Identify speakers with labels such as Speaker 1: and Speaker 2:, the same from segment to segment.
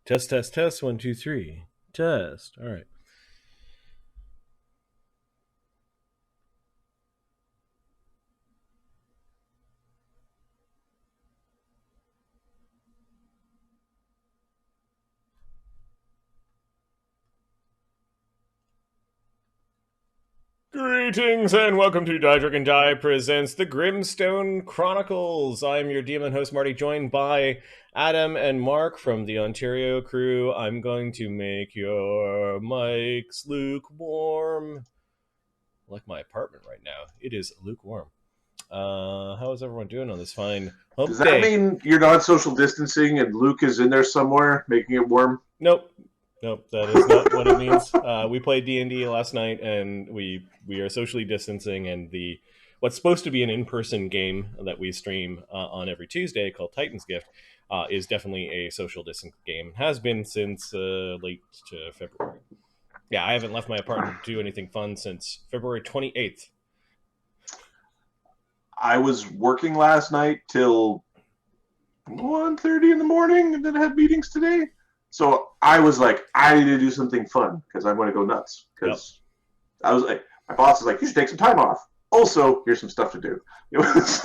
Speaker 1: Test, test, test. 1, 2, 3. Test. All right. Greetings and welcome to Die Drink and Die presents the Grimstone Chronicles. I'm your DM and host Marty, joined by Adam and Mark from the Ontario crew. I'm going to make your mics lukewarm. Like my apartment right now. It is lukewarm. How is everyone doing on this fine hump
Speaker 2: Does that
Speaker 1: day?
Speaker 2: mean you're not social distancing and Luke is in there somewhere making it warm?
Speaker 1: Nope, that is not what it means. We played D&D last night, and we are socially distancing. And what's supposed to be an in-person game that we stream on every Tuesday called Titan's Gift is definitely a social distance game. Has been since late February. Yeah, I haven't left my apartment to do anything fun since February 28th.
Speaker 2: I was working last night till 1:30 in the morning, and then I had meetings today. So I was like, I need to do something fun because I'm going to go nuts. Because I was like, my boss is like, you should take some time off. Also, here's some stuff to do.
Speaker 1: Fuck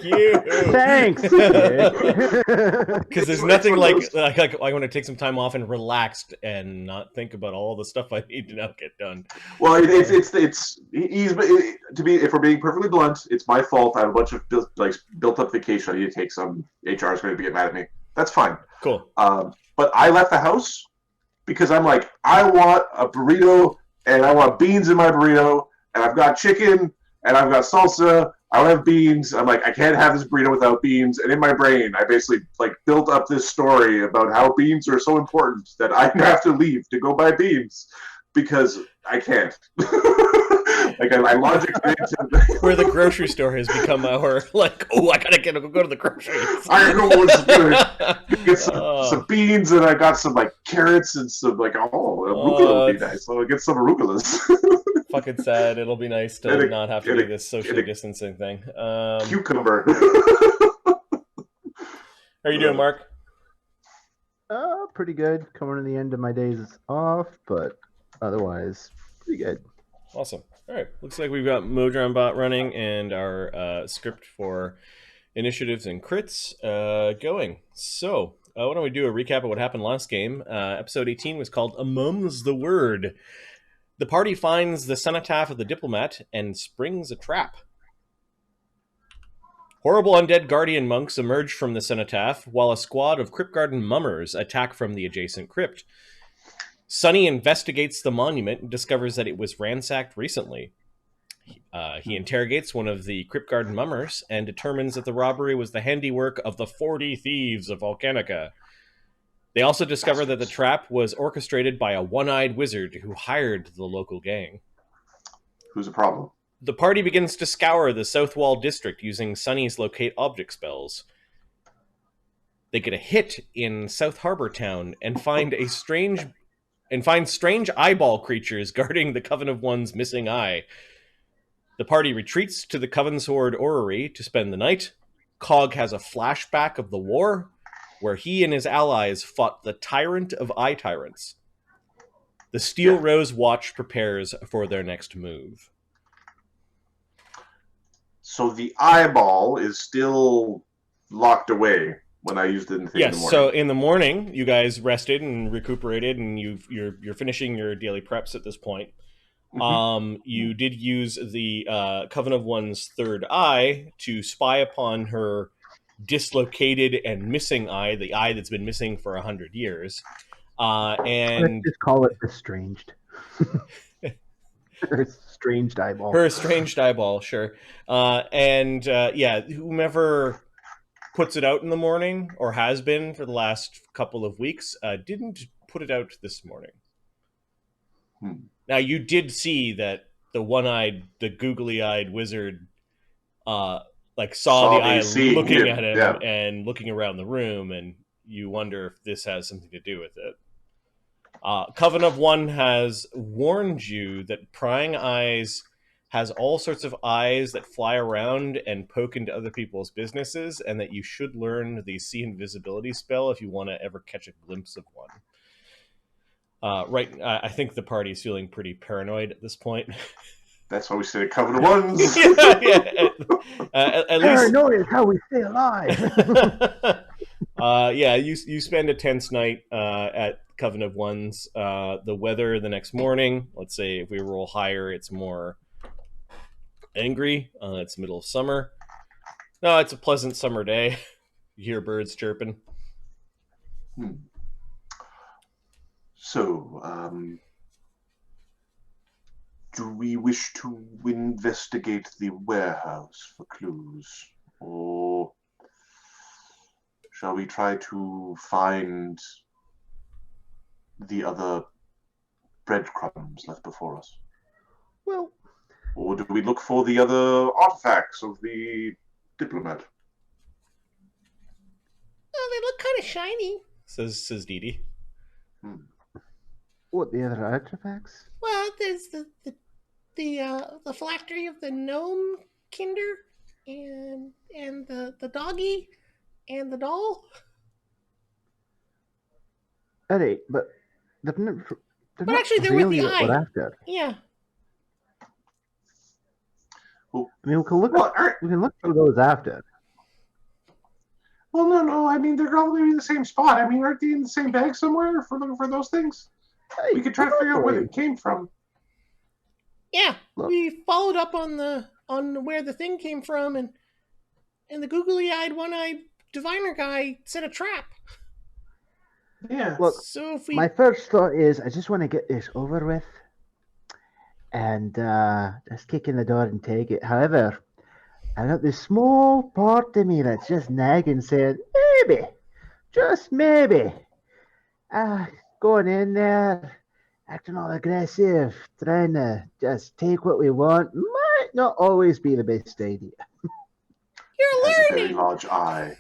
Speaker 1: you.
Speaker 3: Thanks.
Speaker 1: Because there's nothing like I want to take some time off and relax and not think about all the stuff I need to now get done.
Speaker 2: Well, it's to be, if we're being perfectly blunt, it's my fault. I have a bunch of built up vacation. I need to take some. HR is going to get mad at me. That's fine.
Speaker 1: Cool.
Speaker 2: But I left the house because I'm like, I want a burrito and I want beans in my burrito, and I've got chicken and I've got salsa. I don't have beans. I'm like, I can't have this burrito without beans. And in my brain, I basically built up this story about how beans are so important that I have to leave to go buy beans because I can't. I logically into
Speaker 1: where the grocery store has become our I gotta go to the groceries.
Speaker 2: I know what's good. Get some beans, and I got some carrots and some arugula would be nice. So I get some arugulas.
Speaker 1: Fucking sad. It'll be nice to not have to do this socially distancing thing.
Speaker 2: Cucumber.
Speaker 1: How are you doing, Mark?
Speaker 3: Pretty good. Coming to the end of my days off, but otherwise, pretty good.
Speaker 1: Awesome. All right. Looks like we've got Modron Bot running and our script for initiatives and crits going. So, why don't we do a recap of what happened last game? Episode 18 was called A Mum's the Word. The party finds the cenotaph of the diplomat and springs a trap. Horrible undead guardian monks emerge from the cenotaph, while a squad of crypt garden mummers attack from the adjacent crypt. Sonny investigates the monument and discovers that it was ransacked recently. He interrogates one of the crypt garden mummers and determines that the robbery was the handiwork of the 40 thieves of Volcanica. They also discover that the trap was orchestrated by a one-eyed wizard who hired the local gang.
Speaker 2: Who's the problem?
Speaker 1: The party begins to scour the South Wall district using Sonny's locate object spells. They get a hit in South Harbor Town and find strange eyeball creatures guarding the Coven of One's missing eye. The party retreats to the Coven Sword Orrery to spend the night. Cog has a flashback of the war, where he and his allies fought the Tyrant of Eye Tyrants. The Steel Rose Watch prepares for their next move.
Speaker 2: So the eyeball is still locked away when I used it in the morning.
Speaker 1: Yes, so in the morning, you guys rested and recuperated, and you're finishing your daily preps at this point. Mm-hmm. You did use the Coven of One's third eye to spy upon her dislocated and missing eye, the eye that's been missing for 100 years. And
Speaker 3: let's just call it estranged. Her estranged eyeball.
Speaker 1: Her estranged eyeball, sure. Whomever puts it out in the morning, or has been for the last couple of weeks, didn't put it out this morning. Now, you did see that the the googly-eyed wizard saw the eye looking at him and looking around the room, and you wonder if this has something to do with it. Coven of One has warned you that prying eyes has all sorts of eyes that fly around and poke into other people's businesses, and that you should learn the see invisibility spell if you want to ever catch a glimpse of one. I think the party's feeling pretty paranoid at this point.
Speaker 2: That's why we say Covenant Ones.
Speaker 1: yeah. At least
Speaker 3: paranoia is how we stay alive.
Speaker 1: you spend a tense night at Coven of Ones. The weather the next morning, let's say if we roll higher, it's more angry. It's middle of summer. No, it's a pleasant summer day. You hear birds chirping.
Speaker 2: So, do we wish to investigate the warehouse for clues? Or shall we try to find the other breadcrumbs left before us?
Speaker 3: Well,
Speaker 2: or do we look for the other artifacts of the diplomat?
Speaker 4: Oh, they look kind of shiny.
Speaker 1: Says Dee Dee.
Speaker 3: What, the other artifacts?
Speaker 4: Well, there's the phylactery of the gnome kinder, and the doggy, and the doll.
Speaker 3: Alright, but they're
Speaker 4: But
Speaker 3: not
Speaker 4: actually, they're with
Speaker 3: really
Speaker 4: the
Speaker 3: what we're
Speaker 4: eye.
Speaker 3: after.
Speaker 4: Yeah.
Speaker 2: Well,
Speaker 3: I mean, we can look for those after.
Speaker 2: Well, no. I mean, they're probably in the same spot. I mean, aren't they in the same bag somewhere for looking for those things?
Speaker 3: Hey,
Speaker 2: We could try to figure out where they came from.
Speaker 4: Yeah,
Speaker 3: Look.
Speaker 4: we followed up on where the thing came from, and the googly-eyed, one-eyed diviner guy set a trap.
Speaker 2: Yeah.
Speaker 3: Look,
Speaker 4: So if we
Speaker 3: my first thought is I just want to get this over with and just kick in the door and take it. However, I got this small part of me that's just nagging, saying, maybe, just maybe, going in there, acting all aggressive, trying to just take what we want, might not always be the best idea.
Speaker 4: you're
Speaker 2: Has a very
Speaker 4: learning.
Speaker 2: large eye.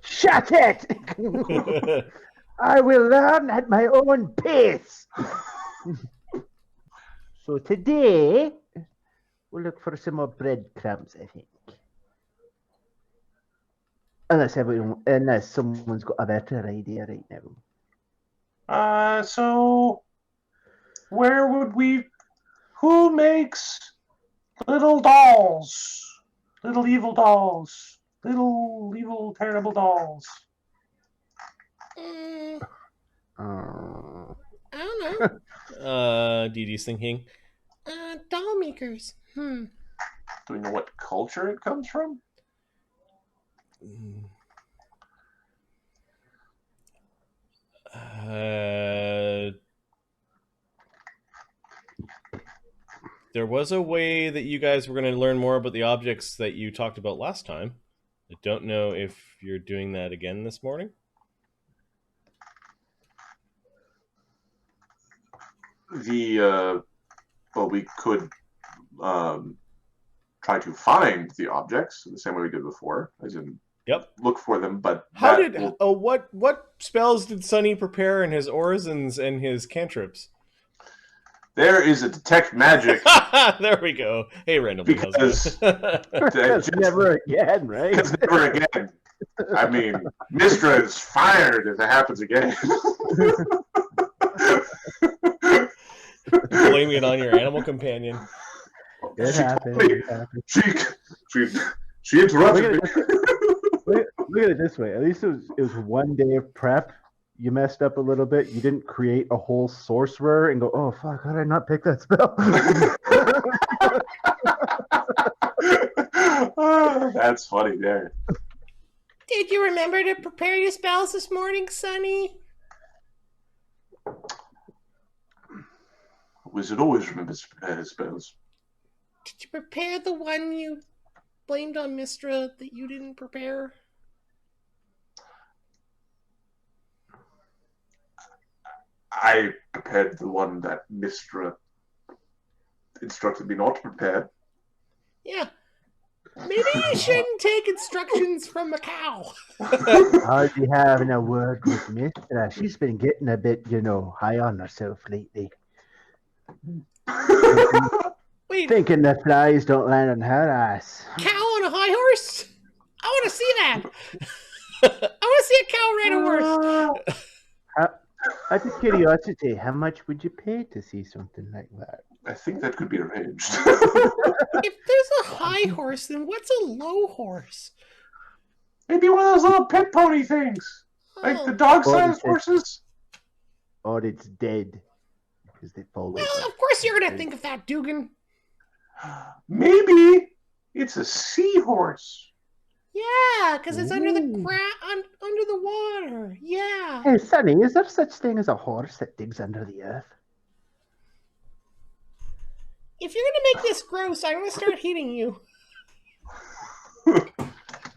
Speaker 3: Shut it! I will learn at my own pace. So today, we'll look for some more breadcrumbs, I think. Unless someone's got a better idea right now.
Speaker 2: So where would we? Who makes little dolls? Little evil dolls. Little evil terrible dolls.
Speaker 4: I
Speaker 3: Uh,
Speaker 4: don't know.
Speaker 1: Dee Dee's thinking.
Speaker 4: Doll makers.
Speaker 2: Do we know what culture it comes from?
Speaker 1: There was a way that you guys were going to learn more about the objects that you talked about last time. I don't know if you're doing that again this morning.
Speaker 2: Well, we could try to find the objects the same way we did before, as in
Speaker 1: Yep.
Speaker 2: look for them. But
Speaker 1: How
Speaker 2: that
Speaker 1: did
Speaker 2: will-
Speaker 1: what spells did Sonny prepare in his orisons and his cantrips?
Speaker 2: there is a detect magic.
Speaker 1: There we go. Hey, randomly
Speaker 2: Because-
Speaker 3: that's never again, right?
Speaker 2: It's never again. I mean, Mistra is fired if it happens again.
Speaker 1: Blaming it on your animal companion.
Speaker 3: It
Speaker 2: She
Speaker 3: happened.
Speaker 2: told me.
Speaker 3: It happened.
Speaker 2: She interrupted me.
Speaker 3: Look at it this way. At least it was one day of prep. You messed up a little bit. You didn't create a whole sorcerer and go, oh, fuck, how did I not pick that spell?
Speaker 2: That's funny there.
Speaker 4: Did you remember to prepare your spells this morning, Sonny?
Speaker 2: Wizard always remembers to prepare his spells.
Speaker 4: Did you prepare the one you blamed on Mistra that you didn't prepare?
Speaker 2: I prepared the one that Mistra instructed me not to prepare.
Speaker 4: Yeah. Maybe you shouldn't take instructions from a cow.
Speaker 3: Hardly having a word with Mistra. She's been getting a bit, high on herself lately.
Speaker 4: Wait,
Speaker 3: Thinking the flies don't land on her ass.
Speaker 4: cow on a high horse? I want to see that. I want to see a cow ride a horse.
Speaker 3: Out of curiosity, how much would you pay to see something like that?
Speaker 2: I think that could be arranged.
Speaker 4: If there's a high horse, then what's a low horse?
Speaker 2: Maybe one of those little pit pony things, like the dog-sized horses.
Speaker 3: Or it's dead because they fall
Speaker 4: Well,
Speaker 3: over.
Speaker 4: of course you're gonna think of that, Dugan.
Speaker 2: Maybe it's a seahorse.
Speaker 4: Yeah, because it's under the under the water. Yeah.
Speaker 3: Hey, Sonny, is there such thing as a horse that digs under the earth?
Speaker 4: If you're gonna make this gross, I'm gonna start hitting you.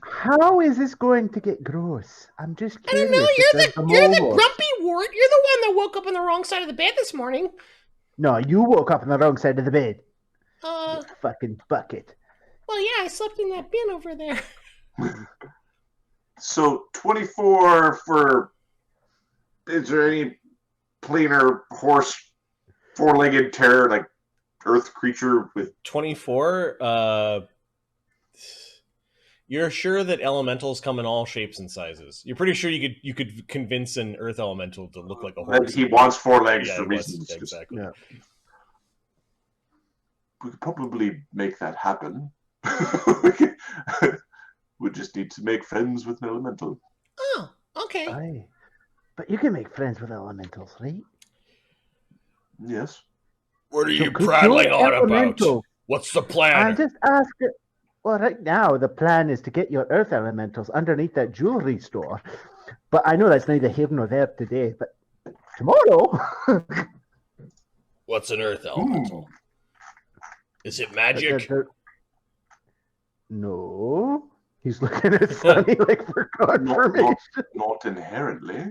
Speaker 3: How is this going to get gross? I'm just
Speaker 4: I
Speaker 3: curious.
Speaker 4: don't know.
Speaker 3: if
Speaker 4: You're
Speaker 3: there's
Speaker 4: the
Speaker 3: a mole horse.
Speaker 4: grumpy wart. You're the one that woke up on the wrong side of the bed this morning.
Speaker 3: No, you woke up on the wrong side of the bed.
Speaker 4: Uh,
Speaker 3: You fucking bucket.
Speaker 4: well, yeah, I slept in that bin over there.
Speaker 2: So 24 for. Is there any planar horse, four-legged terror like earth creature with
Speaker 1: 24. You're sure that elementals come in all shapes and sizes. You're pretty sure you could convince an earth elemental to look like a
Speaker 2: that
Speaker 1: horse.
Speaker 2: he wants four legs
Speaker 1: Yeah,
Speaker 2: for
Speaker 1: it was,
Speaker 2: reasons?
Speaker 1: exactly.
Speaker 3: Yeah.
Speaker 2: We could probably make that happen. We just need to make friends with an elemental.
Speaker 4: Oh, okay.
Speaker 3: Aye. But you can make friends with elementals, right?
Speaker 2: Yes.
Speaker 1: What are you
Speaker 3: could
Speaker 1: prattling
Speaker 3: your
Speaker 1: on about?
Speaker 3: elemental-
Speaker 1: What's the
Speaker 3: I
Speaker 1: plan?
Speaker 3: just ask it. Well, right now the plan is to get your earth elementals underneath that jewelry store. But I know that's neither here nor there today. But tomorrow,
Speaker 1: What's an earth elemental? Is it magic?
Speaker 3: No. He's looking at Sonny like for confirmation.
Speaker 2: Not inherently.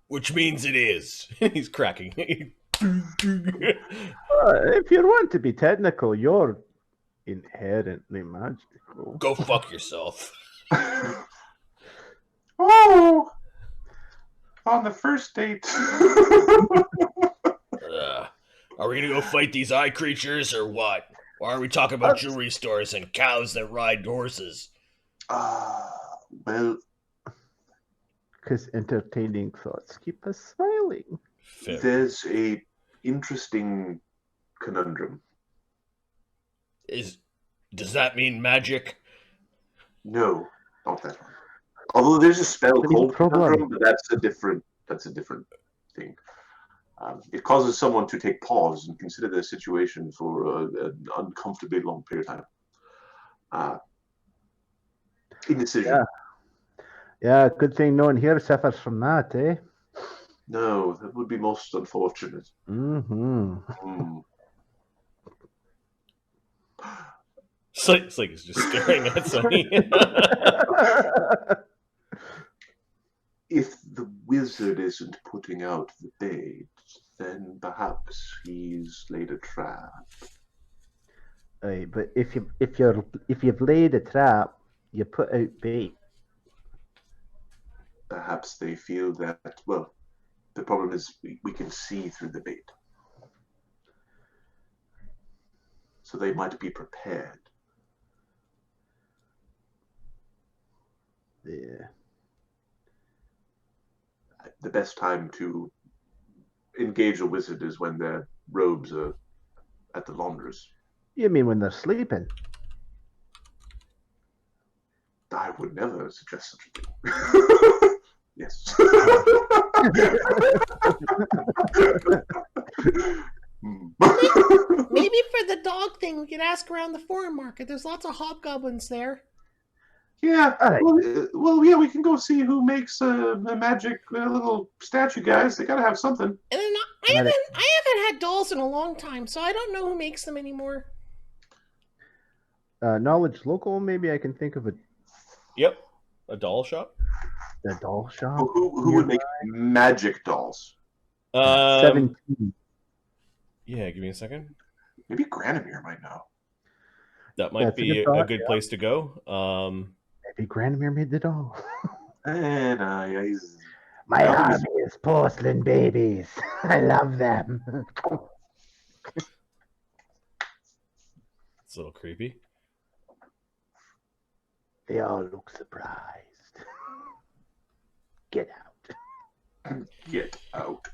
Speaker 1: Which means it is. He's cracking.
Speaker 3: If you want to be technical, you're inherently magical.
Speaker 1: Go fuck yourself.
Speaker 2: Oh! On the first date.
Speaker 1: Are we gonna go fight these eye creatures or what? Why are we talking about jewelry stores and cows that ride horses?
Speaker 2: Well,
Speaker 3: Because entertaining thoughts keep us smiling.
Speaker 1: Fair.
Speaker 2: there's a interesting conundrum.
Speaker 1: Does that mean magic?
Speaker 2: No, not that one. Although there's a spell
Speaker 3: What is
Speaker 2: called
Speaker 3: the problem?
Speaker 2: conundrum, but that's a different thing. It causes someone to take pause and consider their situation for an uncomfortably long period of time. Indecision.
Speaker 3: Yeah, good thing no one here suffers from that, eh?
Speaker 2: No, that would be most unfortunate.
Speaker 3: Mm-hmm.
Speaker 2: Hmm.
Speaker 1: Slake is just staring at Sonny.
Speaker 2: If the wizard isn't putting out the bait, then perhaps he's laid a trap.
Speaker 3: Right, but if you've laid a trap, you put out bait.
Speaker 2: Perhaps they feel that, well, the problem is we can see through the bait. So they might be prepared.
Speaker 3: Yeah.
Speaker 2: The best time to engage a wizard is when their robes are at the laundress.
Speaker 3: You mean when they're sleeping?
Speaker 2: I would never suggest such a thing. Yes.
Speaker 4: Maybe for the dog thing, we could ask around the foreign market. There's lots of hobgoblins there.
Speaker 2: Yeah,
Speaker 3: All right.
Speaker 2: well, yeah, we can go see who makes the magic little statue guys. They gotta have something.
Speaker 4: And then I haven't had dolls in a long time, so I don't know who makes them anymore.
Speaker 3: Knowledge local, maybe I can think of
Speaker 1: Yep. A doll shop?
Speaker 3: the doll shop.
Speaker 2: Who would make magic dolls?
Speaker 3: 17.
Speaker 1: Yeah, give me a second.
Speaker 2: Maybe Granomir might know.
Speaker 1: That might
Speaker 3: That's a
Speaker 1: be
Speaker 3: good
Speaker 1: a
Speaker 3: thought,
Speaker 1: good
Speaker 3: yeah.
Speaker 1: place to go.
Speaker 3: Maybe Granomir made the doll.
Speaker 2: And
Speaker 3: My army is porcelain babies. I love them.
Speaker 1: It's a little creepy.
Speaker 3: They all look surprised. Get out.
Speaker 2: Get out.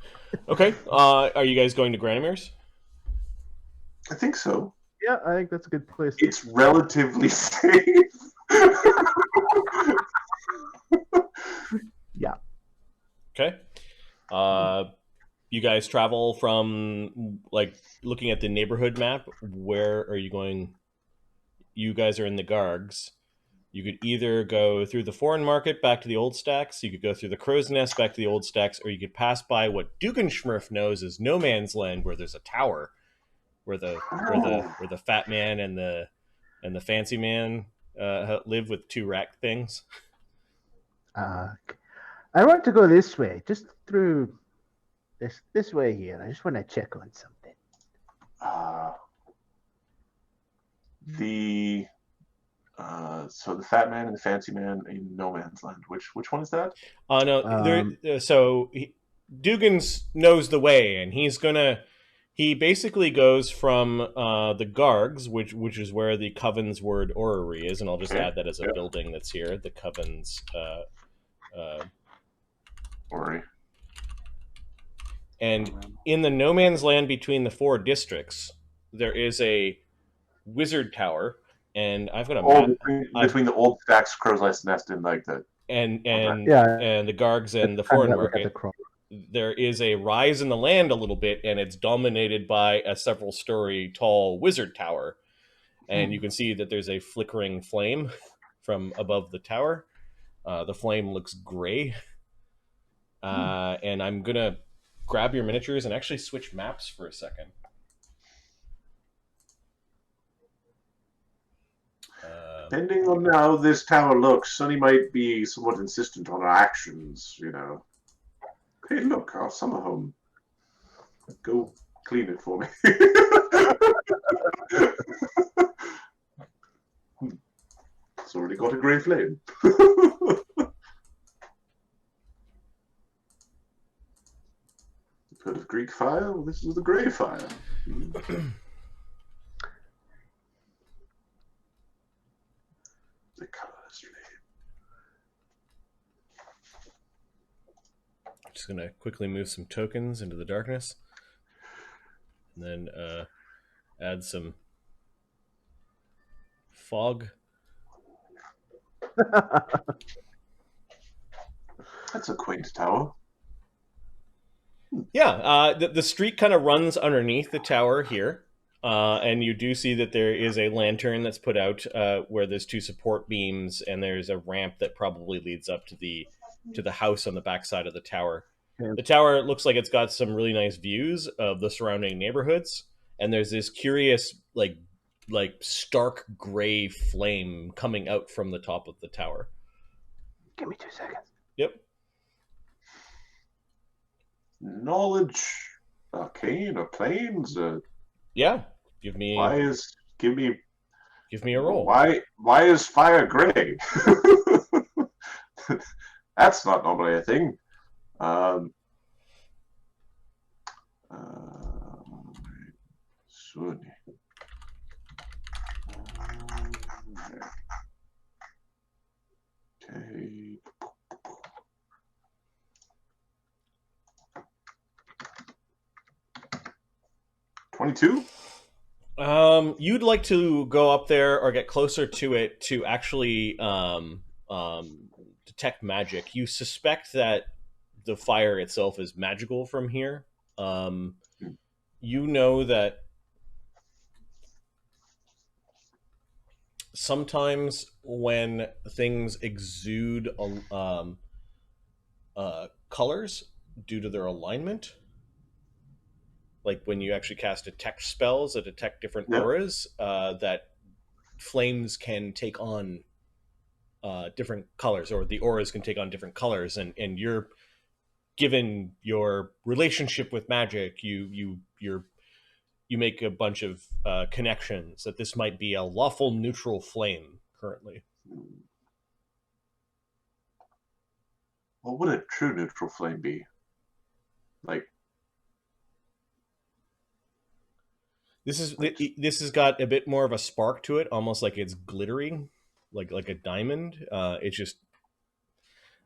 Speaker 1: Okay. Are you guys going to Granomir's?
Speaker 2: I think so.
Speaker 3: Yeah, I think that's a good place.
Speaker 2: It's relatively safe.
Speaker 3: Yeah.
Speaker 1: Okay. You guys travel from, like, looking at the neighborhood map. Where are you going? You guys are in the Gargs. You could either go through the foreign market back to the old stacks, you could go through the crow's nest back to the old stacks, or you could pass by what Dugganschmirph knows as no man's land, where there's a tower where the fat man and the fancy man live with two rack things.
Speaker 3: I want to go this way, just through this way here. I just want to check on something.
Speaker 2: So the fat man and the fancy man in no man's land. Which one is that?
Speaker 1: No, so Dugan knows the way, and he basically goes from the Gargs, which is where the Coven's word orrery is, and I'll just add that as a building that's here. The Coven's
Speaker 2: orrery.
Speaker 1: And in the no man's land between the four districts, there is a wizard tower, and I've got a map
Speaker 2: between the old stacks, crow's nest, and like the
Speaker 1: and the Gargs and the foreign market. There is a rise in the land a little bit, and it's dominated by a several-story tall wizard tower. And you can see that there's a flickering flame from above the tower. The flame looks gray. And I'm going to grab your miniatures and actually switch maps for a second.
Speaker 2: Depending on how this tower looks, Sonny might be somewhat insistent on our actions, you know. Hey, look, our summer home. Go clean it for me. It's already got a grey flame. Heard of Greek fire? Well, this is the grey fire. The colourless flame.
Speaker 1: Just going to quickly move some tokens into the darkness. And then add some fog.
Speaker 2: That's a quaint tower.
Speaker 1: Yeah, the street kind of runs underneath the tower here. And you do see that there is a lantern that's put out where there's two support beams, and there's a ramp that probably leads up to the house on the backside of the tower. Yeah. The tower looks like it's got some really nice views of the surrounding neighborhoods, and there's this curious like stark gray flame coming out from the top of the tower.
Speaker 3: Give me 2 seconds.
Speaker 1: Yep.
Speaker 2: Knowledge arcane or planes?
Speaker 1: Yeah. Give me a roll.
Speaker 2: Why is fire gray? That's not normally a thing. Okay. 22?
Speaker 1: You'd like to go up there or get closer to it to actually detect magic. You suspect that the fire itself is magical from here. You know that sometimes when things exude colors due to their alignment, like when you actually cast detect spells that detect different auras, that flames can take on different colors, or the auras can take on different colors, and you're given your relationship with magic, you make a bunch of connections that this might be a lawful neutral flame currently.
Speaker 2: What would a true neutral flame be? Like,
Speaker 1: This has got a bit more of a spark to it, almost like it's glittering, like a diamond. It's just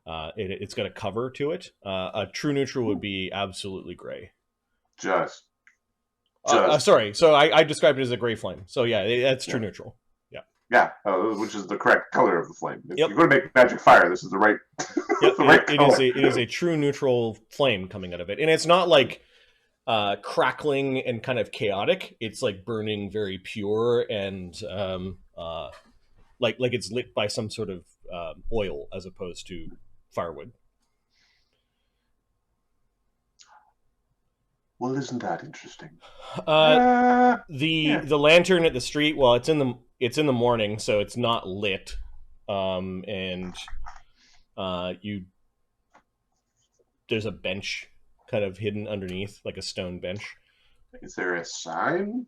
Speaker 1: it's got a cover to it. A true neutral would be absolutely gray.
Speaker 2: Just.
Speaker 1: Sorry, so I described it as a gray flame. So yeah, that's true neutral.
Speaker 2: Yeah, which is the correct color of the flame. If
Speaker 1: Yep.
Speaker 2: you're going to make magic fire, this is the right.
Speaker 1: Yep,
Speaker 2: the right
Speaker 1: it is a true neutral flame coming out of it, and it's not like crackling and kind of chaotic. It's like burning very pure and like it's lit by some sort of oil as opposed to firewood.
Speaker 2: Well, isn't that interesting?
Speaker 1: The lantern at the street, well, it's in the morning, so it's not lit, and there's a bench kind of hidden underneath, like a stone bench.
Speaker 2: Is there a sign?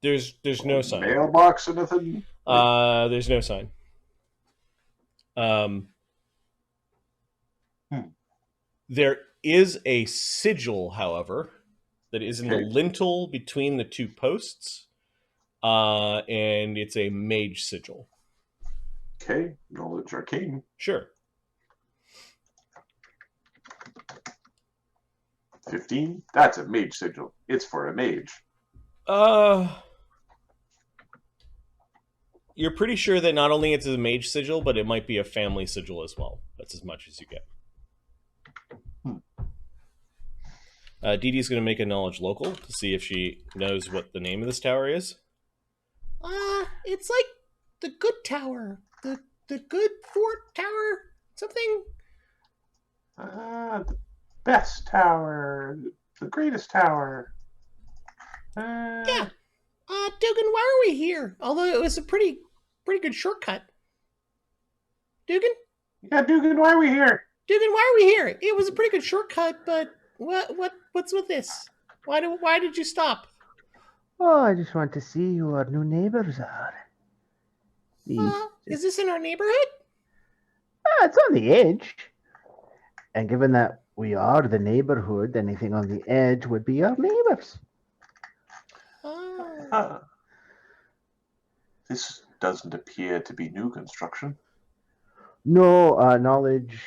Speaker 1: There's no sign.
Speaker 2: Mailbox or nothing?
Speaker 1: There's no sign. There is a sigil, however, that is in the lintel between the two posts, and it's a mage sigil.
Speaker 2: Okay, knowledge arcane.
Speaker 1: Sure.
Speaker 2: 15? That's a mage sigil. It's for a mage.
Speaker 1: You're pretty sure that not only it's a mage sigil, but it might be a family sigil as well. That's as much as you get. Dee Dee's going to make a knowledge local to see if she knows what the name of this tower is.
Speaker 4: It's like the good tower. The good fort tower? Something?
Speaker 2: The best tower. The greatest tower.
Speaker 4: Yeah. Dugan, why are we here? Although it was a pretty good shortcut. Dugan?
Speaker 2: Yeah, Dugan, why are we here?
Speaker 4: Dugan, why are we here? It was a pretty good shortcut, but what's with this? Why did you stop?
Speaker 3: Oh, I just want to see who our new neighbors are.
Speaker 4: Is this in our neighborhood?
Speaker 3: It's on the edge. And given that we are the neighborhood, anything on the edge would be our neighbors.
Speaker 2: This doesn't appear to be new construction.
Speaker 3: No, knowledge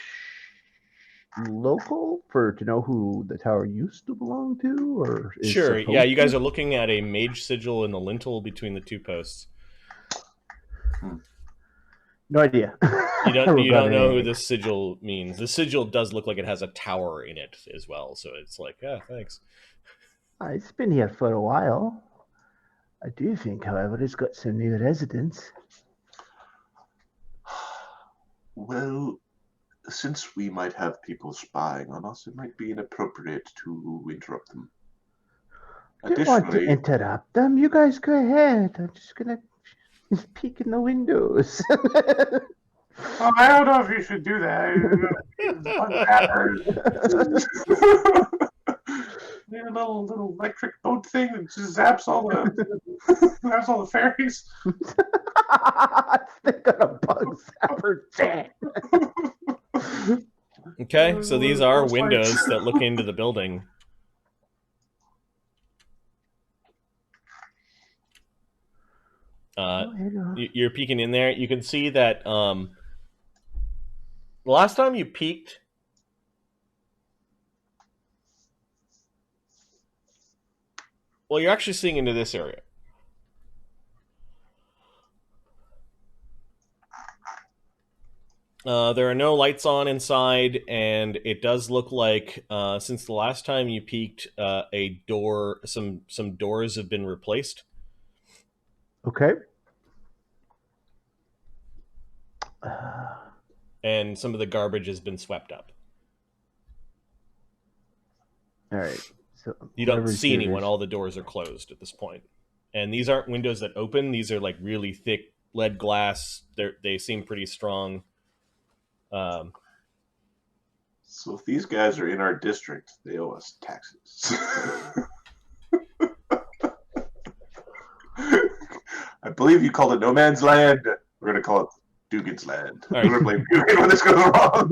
Speaker 3: local to know who the tower used to belong to, or is
Speaker 1: sure. Yeah, you guys
Speaker 3: to?
Speaker 1: are looking at a mage sigil in the lintel between the two posts.
Speaker 3: No idea.
Speaker 1: You don't know who this sigil means. The sigil does look like it has a tower in it as well, so it's like, thanks.
Speaker 3: It's been here for a while. I do think, however, it's got some new residents.
Speaker 2: Well, since we might have people spying on us, it might be inappropriate to interrupt them.
Speaker 3: I don't want to interrupt them. You guys go ahead. I'm just going to peek in the windows.
Speaker 2: I don't know if you should do that. A little electric boat thing that just zaps all the fairies.
Speaker 3: They got a bug zapper jet.
Speaker 1: Okay, so these are windows that look into the building. You're peeking in there. You can see that the last time you peeked, well, you're actually seeing into this area. There are no lights on inside, and it does look like since the last time you peeked, a door, some doors have been replaced.
Speaker 3: Okay.
Speaker 1: And some of the garbage has been swept up.
Speaker 3: All right. So
Speaker 1: you don't see anyone. All the doors are closed at this point. And these aren't windows that open. These are like really thick lead glass. They seem pretty strong.
Speaker 2: So if these guys are in our district, they owe us taxes. I believe you called it no man's land. We're going to call it Dugan's land.
Speaker 1: All right.
Speaker 2: We're going to blame Dugan when this goes wrong.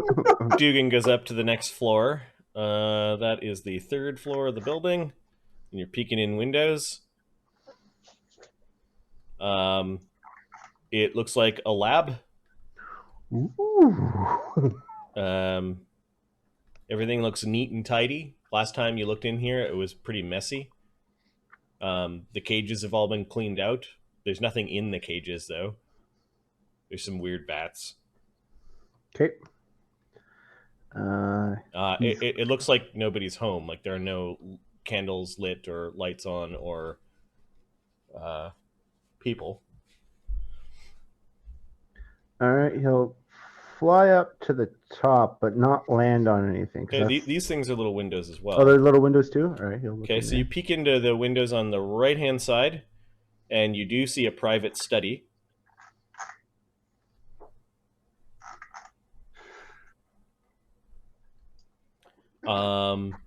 Speaker 1: Dugan goes up to the next floor. That is the third floor of the building. And you're peeking in windows. It looks like a lab.
Speaker 3: Ooh.
Speaker 1: Everything looks neat and tidy. Last time you looked in here, it was pretty messy. The cages have all been cleaned out. There's nothing in the cages, though. There's some weird bats.
Speaker 3: Okay.
Speaker 1: It looks like nobody's home. Like there are no candles lit or lights on or people.
Speaker 3: All right, he'll fly up to the top, but not land on anything.
Speaker 1: Okay, these things are little windows as well.
Speaker 3: Oh, there's little windows too? All right, he'll look
Speaker 1: Okay,
Speaker 3: in
Speaker 1: so
Speaker 3: there.
Speaker 1: you peek into the windows on the right-hand side, and you do see a private study.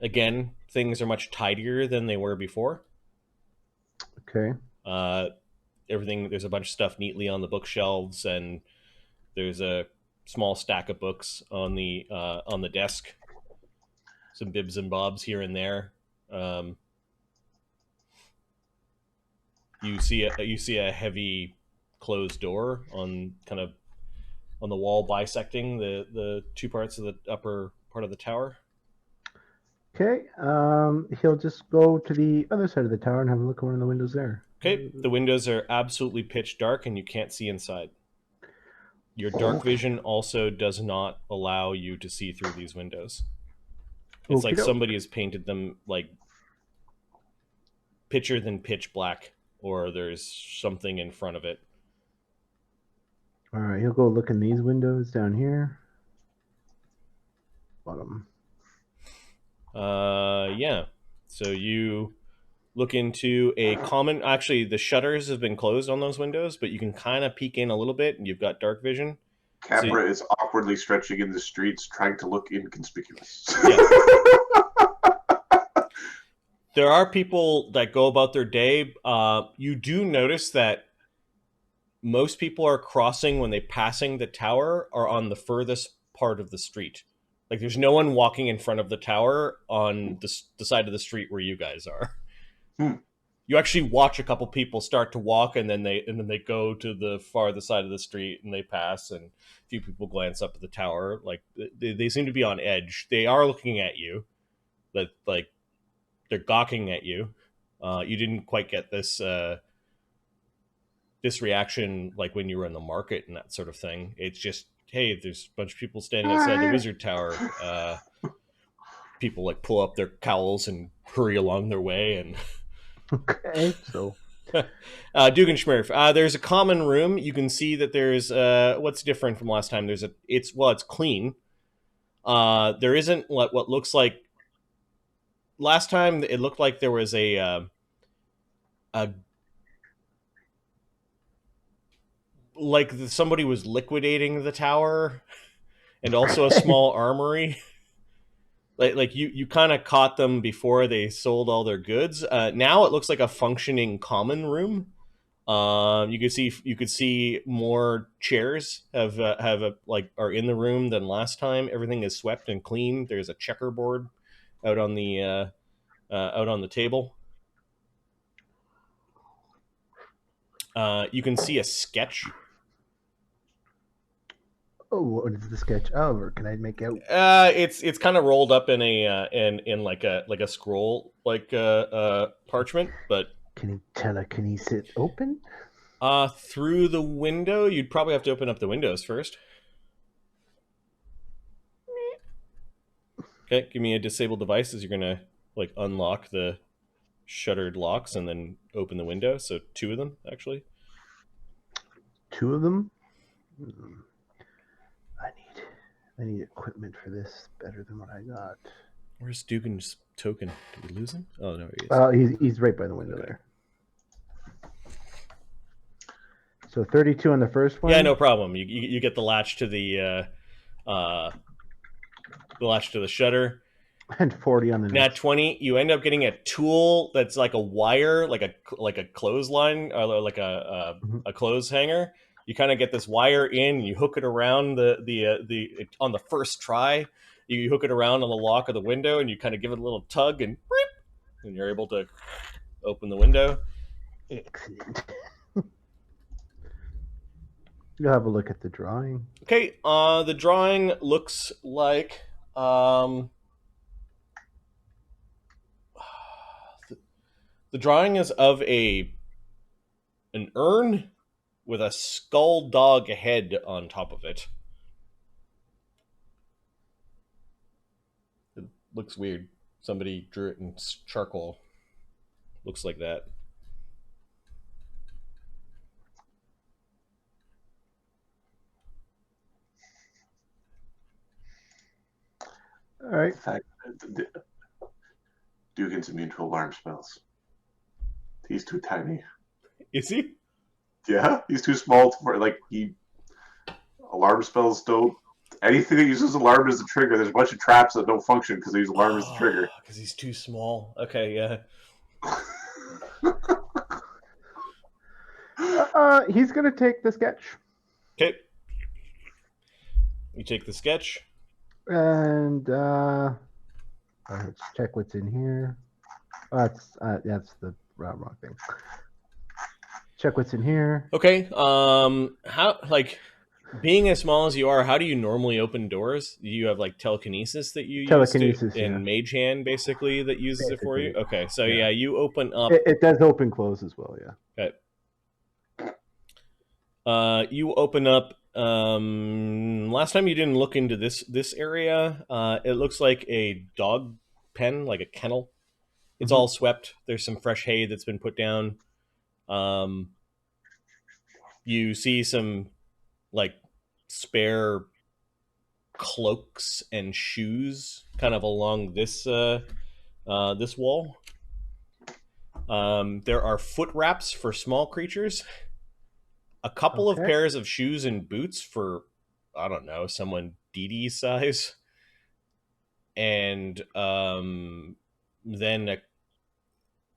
Speaker 1: Again, things are much tidier than they were before.
Speaker 3: Okay.
Speaker 1: There's a bunch of stuff neatly on the bookshelves, and there's a small stack of books on the desk. Some bibs and bobs here and there. You see a heavy closed door on the wall bisecting the two parts of the upper part of the tower.
Speaker 3: Okay. He'll just go to the other side of the tower and have a look around the windows there.
Speaker 1: Okay, the windows are absolutely pitch dark and you can't see inside. Your dark vision also does not allow you to see through these windows. It's like somebody has painted them like pitcher than pitch black, or there's something in front of it.
Speaker 3: All right, he'll go look in these windows down here. Bottom.
Speaker 1: Yeah. So you look into a common. Actually, the shutters have been closed on those windows, but you can kind of peek in a little bit, and you've got dark vision.
Speaker 2: Capra is awkwardly stretching in the streets, trying to look inconspicuous.
Speaker 1: Yeah. There are people that go about their day. You do notice that most people are crossing when they're passing the tower are on the furthest part of the street. Like there's no one walking in front of the tower on the side of the street where you guys are. You actually watch a couple people start to walk, and then they go to the farthest side of the street and they pass, and a few people glance up at the tower. Like they seem to be on edge. They are looking at you, but like they're gawking at you. You didn't quite get this reaction like when you were in the market and that sort of thing. It's just, hey, there's a bunch of people standing outside the wizard tower. People like pull up their cowls and hurry along their way. And
Speaker 3: okay, so
Speaker 1: Dugganschmirph, there's a common room. You can see that there's what's different from last time. It's clean. There isn't what looks like last time. It looked like there was a like somebody was liquidating the tower, and also a small armory. Like you kind of caught them before they sold all their goods. Now it looks like a functioning common room. You could see more chairs are in the room than last time. Everything is swept and clean. There's a checkerboard out on the table. You can see a sketch.
Speaker 3: Oh, what is the sketch of, or can I make out?
Speaker 1: It's kind of rolled up in a in like a scroll parchment, but
Speaker 3: can you telekinesis open?
Speaker 1: Through the window, you'd probably have to open up the windows first. Okay, give me a disabled device as you're gonna like unlock the shuttered locks and then open the window. So 2 of them actually.
Speaker 3: 2 of them. I need equipment for this better than what I got.
Speaker 1: Where's Dugan's token? Did we lose him? Oh no, he is.
Speaker 3: He's right by the window there. So 32 on the first one.
Speaker 1: Yeah, no problem. You get the latch to the shutter.
Speaker 3: And 40 on the
Speaker 1: Nat 20. You end up getting a tool that's like a wire, like a clothesline, or like a clothes hanger. You kind of get this wire in, and you hook it around on the first try. You hook it around on the lock of the window, and you kind of give it a little tug, and you're able to open the window.
Speaker 3: Excellent. You'll have a look at the drawing.
Speaker 1: Okay, the drawing looks like the drawing is of an urn with a skull dog head on top of it. It looks weird. Somebody drew it in charcoal. Looks like that.
Speaker 3: All right.
Speaker 2: In fact, Duggan's immune to alarm spells. He's too tiny.
Speaker 1: Is he?
Speaker 2: Yeah, he's too small for alarm spells don't. Anything that uses alarm as a trigger, there's a bunch of traps that don't function because they use alarm as a trigger.
Speaker 1: Because he's too small. Okay, yeah.
Speaker 3: He's gonna take the sketch.
Speaker 1: Okay. You take the sketch.
Speaker 3: And let's check what's in here. Oh, that's the wrong thing. Check what's in here.
Speaker 1: Okay. How being as small as you are, how do you normally open doors? Do you have telekinesis that you
Speaker 3: Telekinesis,
Speaker 1: use in Mage Hand basically that uses it for you? Okay, so
Speaker 3: Yeah.
Speaker 1: you open up.
Speaker 3: It does open close as well. Yeah.
Speaker 1: Okay. You open up. Last time you didn't look into this area. It looks like a dog pen, like a kennel. It's all swept. There's some fresh hay that's been put down. You see some spare cloaks and shoes kind of along this wall. There are foot wraps for small creatures. A couple of pairs of shoes and boots for, I don't know, someone DD size. And then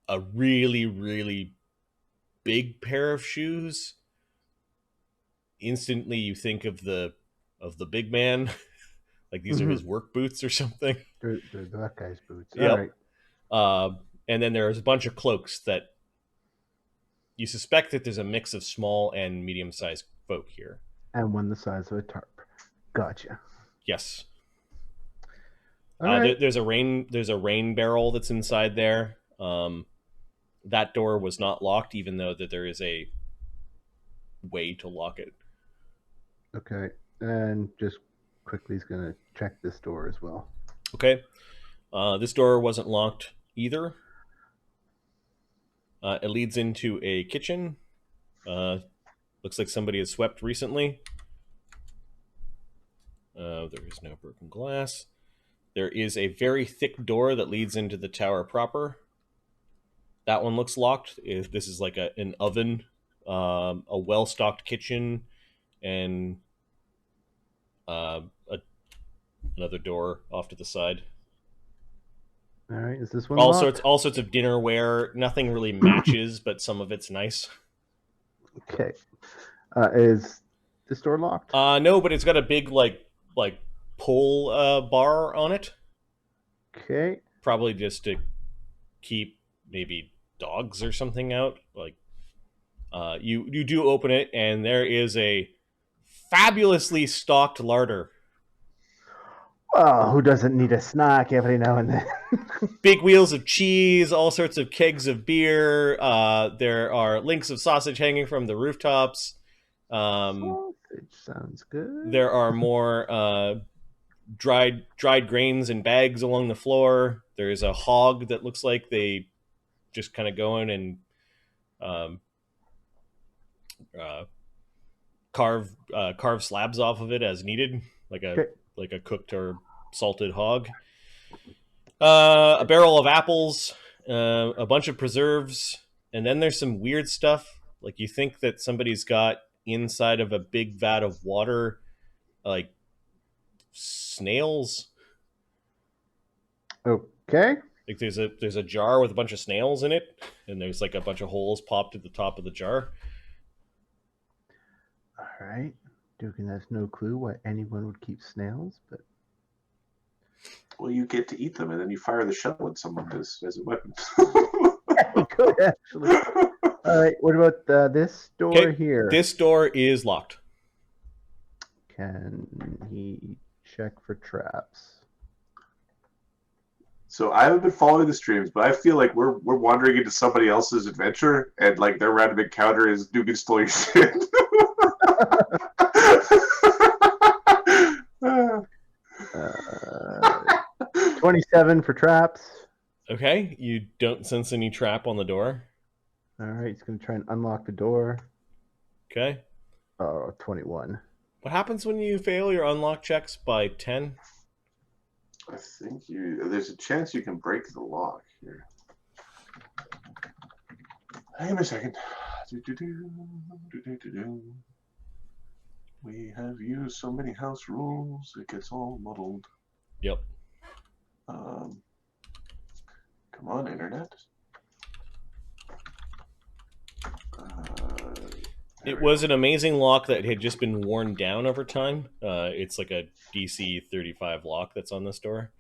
Speaker 1: a really, really big pair of shoes. Instantly you think of the big man. These are his work boots or something.
Speaker 3: They're that guy's boots.
Speaker 1: Yep.
Speaker 3: All right.
Speaker 1: And then there's a bunch of cloaks that you suspect that there's a mix of small and medium-sized folk here.
Speaker 3: And one the size of a tarp. Gotcha.
Speaker 1: Yes.
Speaker 3: Right.
Speaker 1: There's a rain barrel that's inside there. That door was not locked, even though that there is a way to lock it.
Speaker 3: Okay. And just quickly, he's gonna check this door as well.
Speaker 1: Okay. This door wasn't locked either. It leads into a kitchen. Looks like somebody has swept recently. There is no broken glass. There is a very thick door that leads into the tower proper. That one looks locked. This is like an oven, a well-stocked kitchen, and another door off to the side.
Speaker 3: All right, is this one
Speaker 1: all
Speaker 3: locked?
Speaker 1: sorts of dinnerware. Nothing really matches, but some of it's nice.
Speaker 3: Okay. Is this door locked?
Speaker 1: No, but it's got a big like pull bar on it.
Speaker 3: Okay.
Speaker 1: Probably just to keep maybe dogs or something out. You do open it, and there is a fabulously stocked larder.
Speaker 3: Well, who doesn't need a snack every now and then?
Speaker 1: Big wheels of cheese, all sorts of kegs of beer. There are links of sausage hanging from the rooftops.
Speaker 3: Sausage sounds good.
Speaker 1: There are more dried grains in bags along the floor. There is a hog that looks like they just kind of go in and carve slabs off of it as needed, like a cooked or salted hog. A barrel of apples, a bunch of preserves, and then there's some weird stuff. You think that somebody's got inside of a big vat of water, snails.
Speaker 3: Okay.
Speaker 1: There's a jar with a bunch of snails in it, and there's a bunch of holes popped at the top of the jar.
Speaker 3: All right. Dugan has no clue why anyone would keep snails, but
Speaker 2: well, you get to eat them, and then you fire the shell at someone as a weapon.
Speaker 3: you could actually. All right. What about this door here?
Speaker 1: This door is locked.
Speaker 3: Can he check for traps?
Speaker 2: So I haven't been following the streams, but I feel like we're wandering into somebody else's adventure, and like their random encounter is Dugganschmirph shit.
Speaker 3: 27 for traps.
Speaker 1: Okay, you don't sense any trap on the door.
Speaker 3: All right, he's going to try and unlock the door.
Speaker 1: Okay.
Speaker 3: 21.
Speaker 1: What happens when you fail your unlock checks by 10?
Speaker 2: I think there's a chance you can break the lock here. Hang on a second. We have used so many house rules, it gets all muddled.
Speaker 1: Yep.
Speaker 2: Come on, internet.
Speaker 1: It was an amazing lock that had just been worn down over time. It's like a DC 35 lock that's on this door.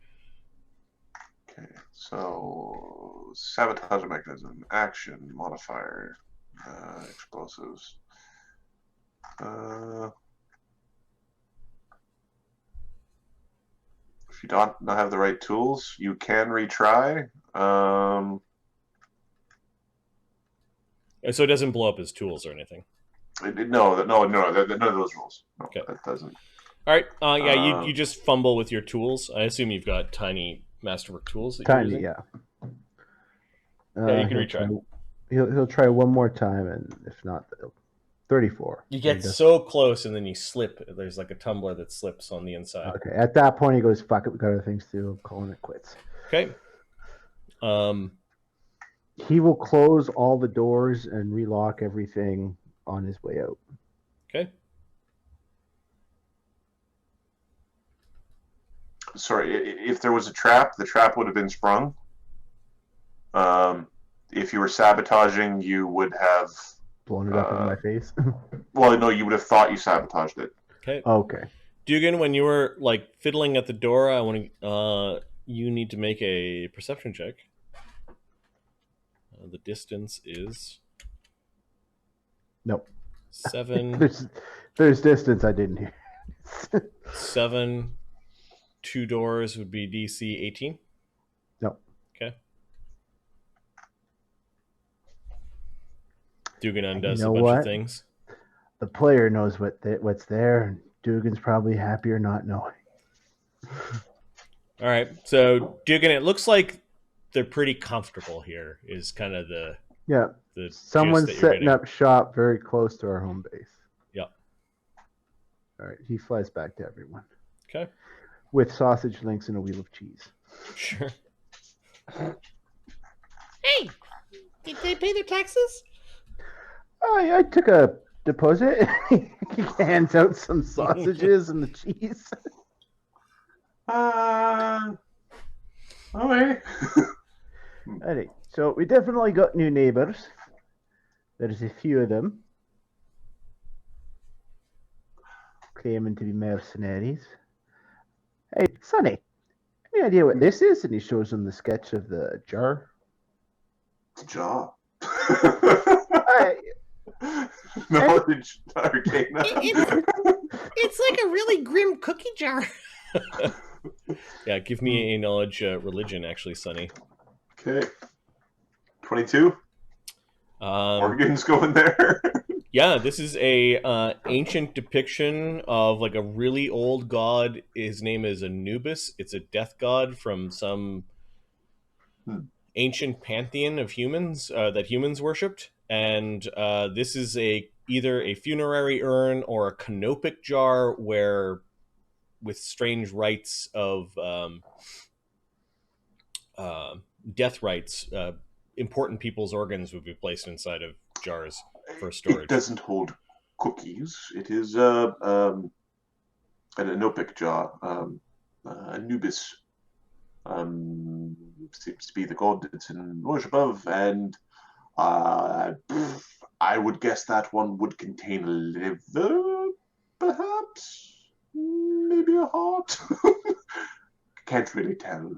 Speaker 2: Okay, so sabotage mechanism, action, modifier, explosives. If you don't have the right tools, you can retry.
Speaker 1: So it doesn't blow up his tools or anything.
Speaker 2: No, none of those rules. No,
Speaker 1: Okay.
Speaker 2: That doesn't.
Speaker 1: All right. Yeah, you just fumble with your tools. I assume you've got tiny masterwork tools. That
Speaker 3: Tiny,
Speaker 1: you're using?
Speaker 3: yeah.
Speaker 1: Yeah, you can retry.
Speaker 3: He'll try one more time, and if not, 34.
Speaker 1: You get so close, and then you slip. There's like a tumbler that slips on the inside.
Speaker 3: Okay, at that point, he goes, "Fuck it, we got other things to do. I'm calling it quits."
Speaker 1: Okay.
Speaker 3: He will close all the doors and relock everything on his way out.
Speaker 1: Okay.
Speaker 2: Sorry, if there was a trap, the trap would have been sprung. If you were sabotaging, you would have
Speaker 3: blown it up in my face.
Speaker 2: Well, no, you would have thought you sabotaged it.
Speaker 1: Okay.
Speaker 3: Okay.
Speaker 1: Dugan, when you were like fiddling at the door, I want to. You need to make a perception check. The distance is.
Speaker 3: Nope.
Speaker 1: 7.
Speaker 3: There's distance I didn't hear.
Speaker 1: 7. 2 doors would be DC 18.
Speaker 3: Nope.
Speaker 1: Okay. Dugan undoes a bunch of things.
Speaker 3: The player knows what's there, and Dugan's probably happier not knowing.
Speaker 1: All right. So, Dugan, it looks like they're pretty comfortable here, is kind of the
Speaker 3: Someone's setting up shop very close to our home base.
Speaker 1: Yep.
Speaker 3: All right. He flies back to everyone.
Speaker 1: Okay.
Speaker 3: With sausage links and a wheel of cheese.
Speaker 1: Sure.
Speaker 4: Hey, did they pay their taxes?
Speaker 2: Oh,
Speaker 3: I took a deposit. He hands out some sausages and the cheese.
Speaker 2: Okay.
Speaker 3: Alright, so we definitely got new neighbors. There's a few of them claiming to be mercenaries. Hey, Sonny, any idea what this is? And he shows him the sketch of the jar.
Speaker 2: Jar.
Speaker 4: Knowledge arcana. It's like a really grim cookie jar.
Speaker 1: Yeah, give me a knowledge religion, actually, Sonny.
Speaker 2: Okay. 22? Morgan's going there.
Speaker 1: Yeah, this is a ancient depiction of like a really old god. His name is Anubis. It's a death god from some ancient pantheon of humans that humans worshipped. And this is either a funerary urn or a canopic jar where, with strange rites of death rites, important people's organs would be placed inside of jars for storage.
Speaker 2: It doesn't hold cookies. It is an anopic jar. Anubis seems to be the god that's in worship of, and I would guess that one would contain a liver, perhaps, maybe a heart. Can't really tell.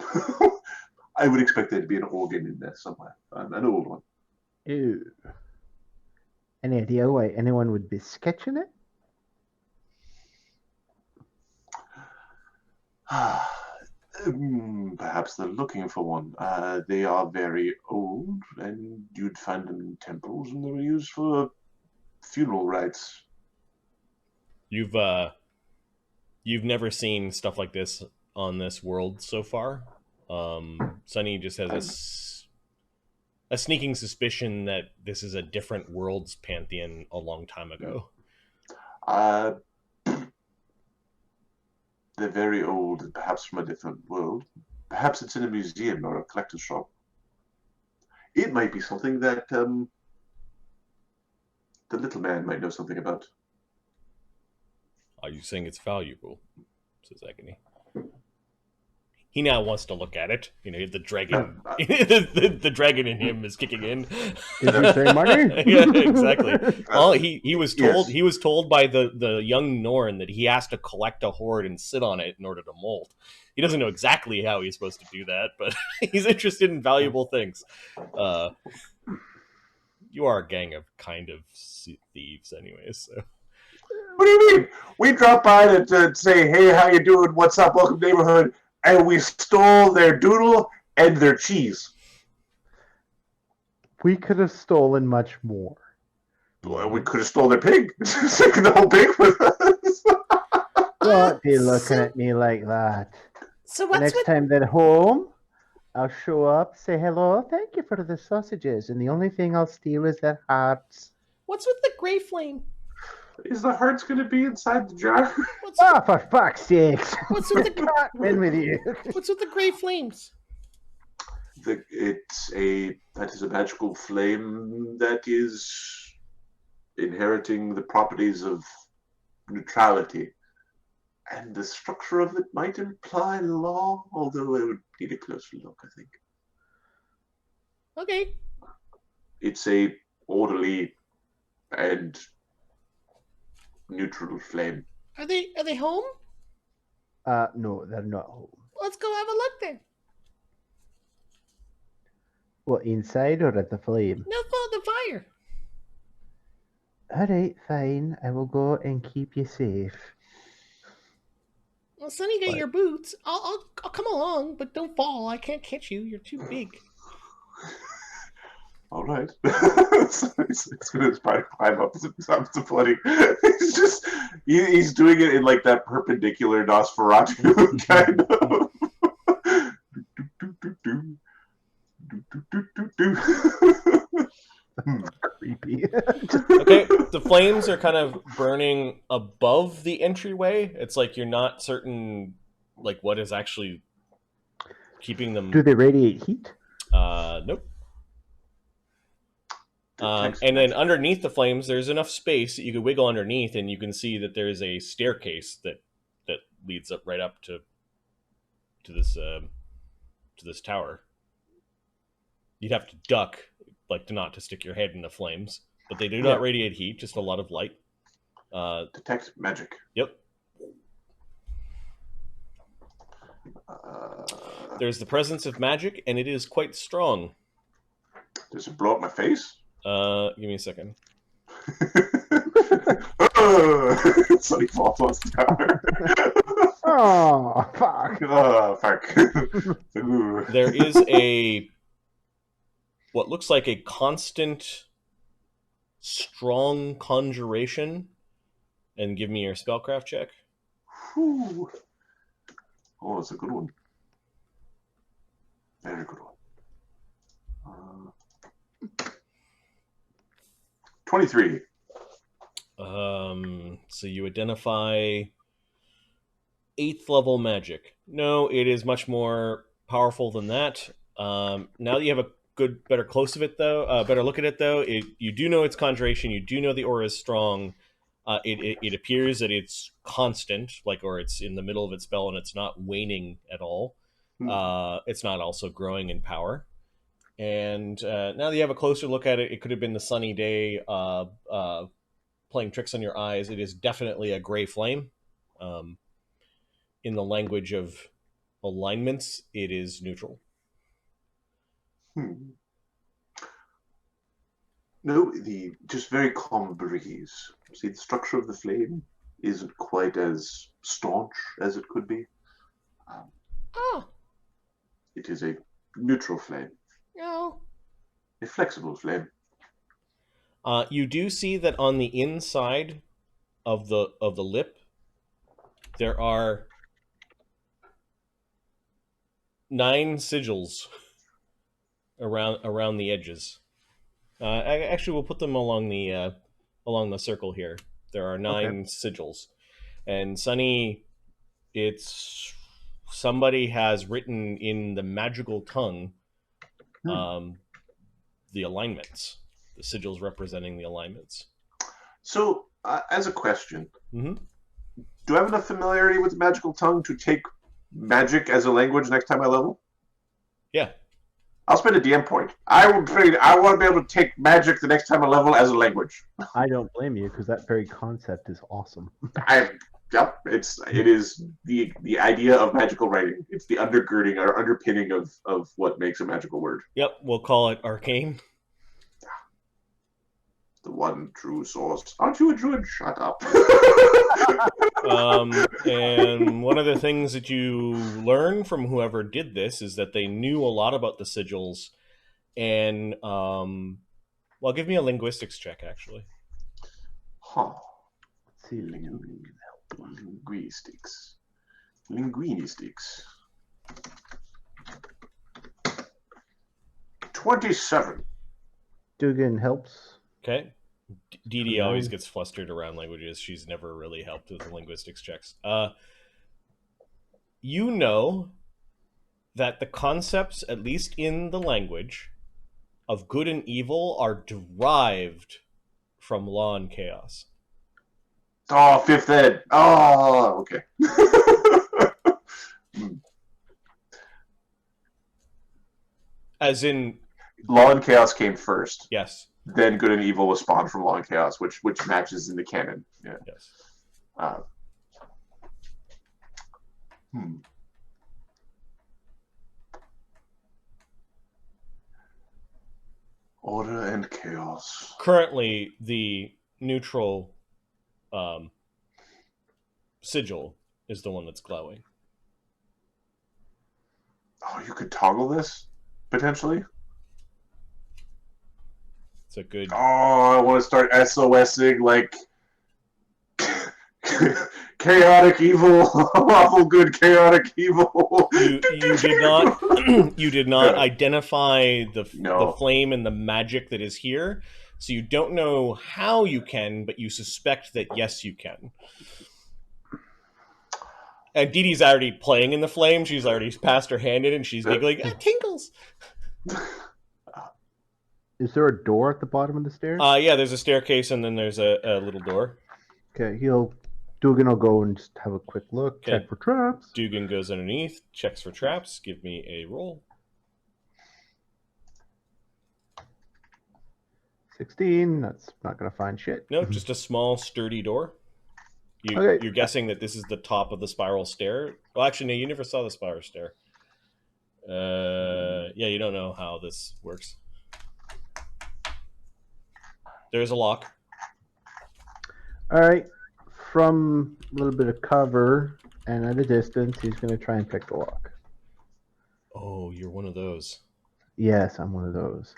Speaker 2: I would expect there to be an organ in there somewhere, an old one.
Speaker 3: Ew. Any idea why anyone would be sketching it?
Speaker 2: Perhaps they're looking for one. They are very old, and you'd find them in temples, and they were used for funeral rites.
Speaker 1: You've never seen stuff like this on this world so far. Sunny just has a sneaking suspicion that this is a different world's pantheon a long time ago.
Speaker 2: Uh, they're very old, and perhaps from a different world. Perhaps it's in a museum or a collector's shop. It might be something that the little man might know something about.
Speaker 1: Are you saying it's valuable? Says Agony. He now wants to look at it. You know, the dragon, the dragon in him is kicking in.
Speaker 3: Did you say money?
Speaker 1: Yeah, exactly. Well, he was told
Speaker 2: Yes.
Speaker 1: he was told by the young Norn that he has to collect a hoard and sit on it in order to molt. He doesn't know exactly how he's supposed to do that, but he's interested in valuable things. You are a gang of kind of thieves, anyways. So.
Speaker 2: What do you mean? We dropped by to say, hey, how you doing? What's up? Welcome neighborhood. And we stole their doodle and their cheese.
Speaker 3: We could have stolen much more.
Speaker 2: Well, we could have stolen their pig. Taken the whole pig with us.
Speaker 3: Don't be looking
Speaker 4: so-
Speaker 3: at me like that.
Speaker 4: So
Speaker 3: The
Speaker 4: what's
Speaker 3: next
Speaker 4: with
Speaker 3: time they're home, I'll show up, say hello, thank you for the sausages, and the only thing I'll steal is their hearts.
Speaker 4: the gray flame?
Speaker 2: Is the hearts going to be inside the jar?
Speaker 4: What's
Speaker 3: Oh, for fuck's sakes!
Speaker 4: what's with the
Speaker 3: Can't win with you.
Speaker 4: what's with the gray flames?
Speaker 2: That is a magical flame that is inheriting the properties of neutrality. And the structure of it might imply law, although I would need a closer look, I think.
Speaker 4: Okay.
Speaker 2: It's a orderly and neutral flame.
Speaker 4: Are they home?
Speaker 3: No, they're not home.
Speaker 4: Let's go have a look then.
Speaker 3: What, inside or at the flame?
Speaker 4: No, follow the fire.
Speaker 3: Alright, fine. I will go and keep you safe.
Speaker 4: Well, Sonny, get
Speaker 3: What?
Speaker 4: your boots. I'll come along, but don't fall. I can't catch you. You're too big.
Speaker 2: All right. So he's going to try to climb up to flooding. He's doing it in like that perpendicular Nosferatu kind of.
Speaker 3: Creepy.
Speaker 1: Okay, the flames are kind of burning above the entryway. It's like you're not certain, like what is actually keeping them.
Speaker 3: Do they radiate heat?
Speaker 1: Nope. And then underneath the flames, there's enough space that you could wiggle underneath, and you can see that there is a staircase that leads up right up to this tower. You'd have to duck, like not to stick your head in the flames, but they do not radiate heat, just a lot of light.
Speaker 2: Detect magic.
Speaker 1: Yep. There's the presence of magic, and it is quite strong.
Speaker 2: Does it blow up my face?
Speaker 1: Give me a second.
Speaker 2: So he falls off the tower.
Speaker 3: Oh, fuck.
Speaker 2: Oh, fuck. Ooh.
Speaker 1: There is what looks like a constant, strong conjuration. And give me your spellcraft check.
Speaker 2: Whew. Oh, that's a good one. Very good one. 23.
Speaker 1: So you identify 8th level magic. No, it is much more powerful than that. Now that you have a better close of it though, better look at it though, you do know it's conjuration. You do know the aura is strong. It appears that it's constant, or it's in the middle of its spell and it's not waning at all. It's not also growing in power. And now that you have a closer look at it, it could have been the sunny day playing tricks on your eyes. It is definitely a gray flame. In the language of alignments, it is neutral.
Speaker 2: No, the just very calm breeze. See, the structure of the flame isn't quite as staunch as it could be.
Speaker 4: Oh,
Speaker 2: It is a neutral flame,
Speaker 4: no.
Speaker 2: a flexible flame.
Speaker 1: You do see that on the inside of the lip, there are 9 sigils around the edges. Actually, we'll put them along the circle here. There are 9 sigils, and Sunny, it's somebody has written in the magical tongue, the alignments, the sigils representing the alignments.
Speaker 2: So, as a question,
Speaker 1: Mm-hmm.
Speaker 2: do I have enough familiarity with the magical tongue to take magic as a language next time I level?
Speaker 1: Yeah.
Speaker 2: I'll spend a DM point. I want to be able to take magic the next time I level as a language.
Speaker 3: I don't blame you because that very concept is awesome.
Speaker 2: Yep. It is the idea of magical writing. It's the undergirding or underpinning of what makes a magical word.
Speaker 1: Yep. We'll call it arcane.
Speaker 2: The one true source. Aren't you a druid? Shut up.
Speaker 1: And one of the things that you learn from whoever did this is that they knew a lot about the sigils, and well, give me a linguistics check, actually.
Speaker 2: Huh.
Speaker 3: Let's see.
Speaker 2: Linguistics. Linguinistics. 27.
Speaker 3: Duggan helps.
Speaker 1: Okay. Dee Dee always gets flustered around languages. She's never really helped with the linguistics checks. You know that the concepts, at least in the language, of good and evil are derived from law and chaos.
Speaker 2: Oh, fifth ed. Oh, okay.
Speaker 1: As in,
Speaker 2: Law and chaos came first.
Speaker 1: yes.
Speaker 2: Then good and evil was spawned from law and chaos, which matches in the canon. Yeah.
Speaker 1: Yes.
Speaker 2: Order and chaos.
Speaker 1: Currently, the neutral sigil is the one that's glowing.
Speaker 2: Oh, you could toggle this potentially.
Speaker 1: It's a good.
Speaker 2: Oh, I want to start SOSing like chaotic evil, awful good chaotic evil.
Speaker 1: You did not identify the flame and the magic that is here, so you don't know how you can, but you suspect that yes, you can. And Dee Dee's already playing in the flame. She's already passed her hand in, and she's giggling. It tingles.
Speaker 3: Is there a door at the bottom of the stairs?
Speaker 1: Yeah, there's a staircase, and then there's a little door.
Speaker 3: Okay, Duggan will go and just have a quick look,
Speaker 1: Okay.
Speaker 3: check for traps.
Speaker 1: Duggan goes underneath, checks for traps. Give me a roll.
Speaker 3: 16. That's not gonna find shit.
Speaker 1: No, just a small, sturdy door.
Speaker 3: Okay.
Speaker 1: You're guessing that this is the top of the spiral stair. Well, actually, no, you never saw the spiral stair. Yeah, you don't know how this works. There's a lock.
Speaker 3: All right. From a little bit of cover and at a distance, he's gonna try and pick the lock.
Speaker 1: Oh, you're one of those.
Speaker 3: Yes, I'm one of those.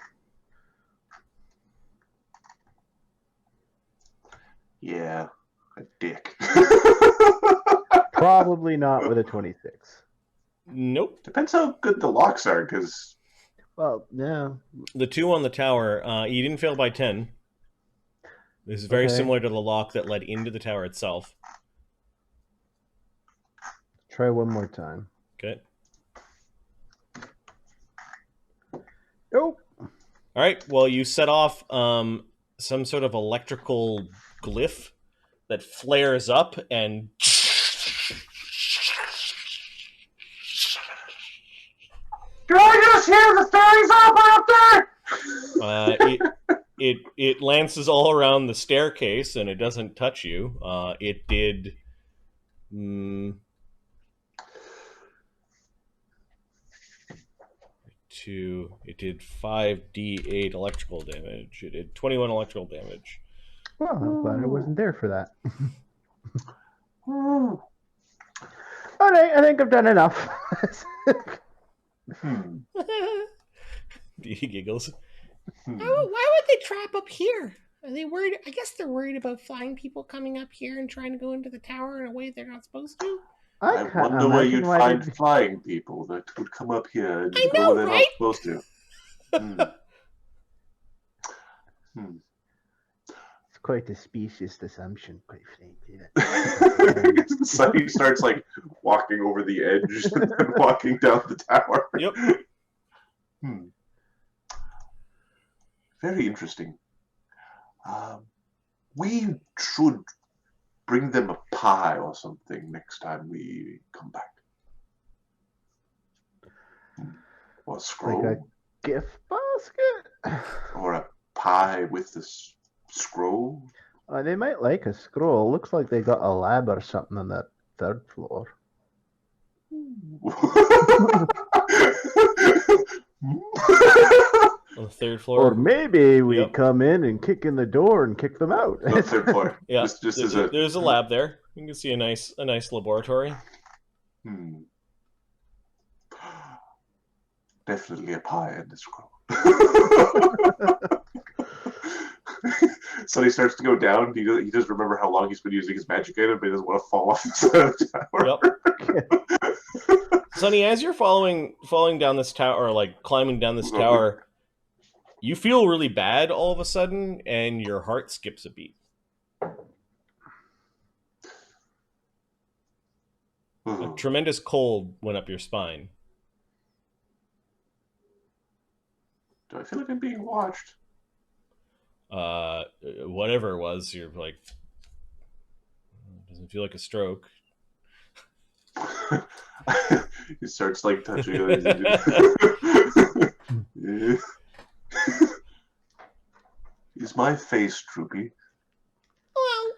Speaker 2: Yeah, a dick.
Speaker 3: Probably not with a 26.
Speaker 1: Nope.
Speaker 2: Depends how good the locks are, because
Speaker 3: Well, yeah.
Speaker 1: The 2 on the tower, you didn't fail by 10. This is very
Speaker 3: Okay.
Speaker 1: similar to the lock that led into the tower itself.
Speaker 3: Try one more time.
Speaker 1: Okay.
Speaker 3: Nope.
Speaker 1: All right. Well, you set off some sort of electrical glyph that flares up and
Speaker 2: do I just hear the things up there?
Speaker 1: it lances all around the staircase and it doesn't touch you. It did. It did 5d8 electrical damage. It did 21 electrical damage.
Speaker 3: Well, I'm glad I wasn't there for that. All right, I think I've done enough.
Speaker 1: He giggles.
Speaker 4: Why would they trap up here? Are they worried? I guess they're worried about flying people coming up here and trying to go into the tower in a way they're not supposed to.
Speaker 2: I
Speaker 3: can't
Speaker 2: wonder where
Speaker 3: imagine
Speaker 2: you'd
Speaker 3: why
Speaker 2: find
Speaker 3: they'd-
Speaker 2: flying people that would come up here and
Speaker 4: I
Speaker 2: go
Speaker 4: know,
Speaker 2: where they're
Speaker 4: right?
Speaker 2: not supposed to.
Speaker 3: It's quite a specious assumption, quite frankly.
Speaker 2: So he starts like walking over the edge and walking down the tower.
Speaker 1: Yep.
Speaker 2: Very interesting. We should bring them a pie or something next time we come back. Or a scroll.
Speaker 3: Like a gift basket?
Speaker 2: Or a pie with this scroll.
Speaker 3: They might like a scroll. Looks like they got a lab or something on that third floor.
Speaker 1: On the third floor.
Speaker 3: Or maybe we
Speaker 1: Yep.
Speaker 3: come in and kick in the door and kick them out.
Speaker 2: No, third floor.
Speaker 1: Yeah,
Speaker 2: Just as a
Speaker 1: there's a lab there. You can see a nice laboratory.
Speaker 2: Definitely a pie and a scroll. So he starts to go down. He doesn't remember how long he's been using his magic item, but he doesn't want to fall off the tower.
Speaker 1: Yep. Sonny, as you're falling down this tower, or like climbing down this tower, you feel really bad all of a sudden, and your heart skips a beat. A tremendous cold went up your spine.
Speaker 2: Do I feel like I'm being watched?
Speaker 1: Whatever it was, you're like, doesn't feel like a stroke.
Speaker 2: He starts like touching it. Yeah. Is my face droopy?
Speaker 4: Well,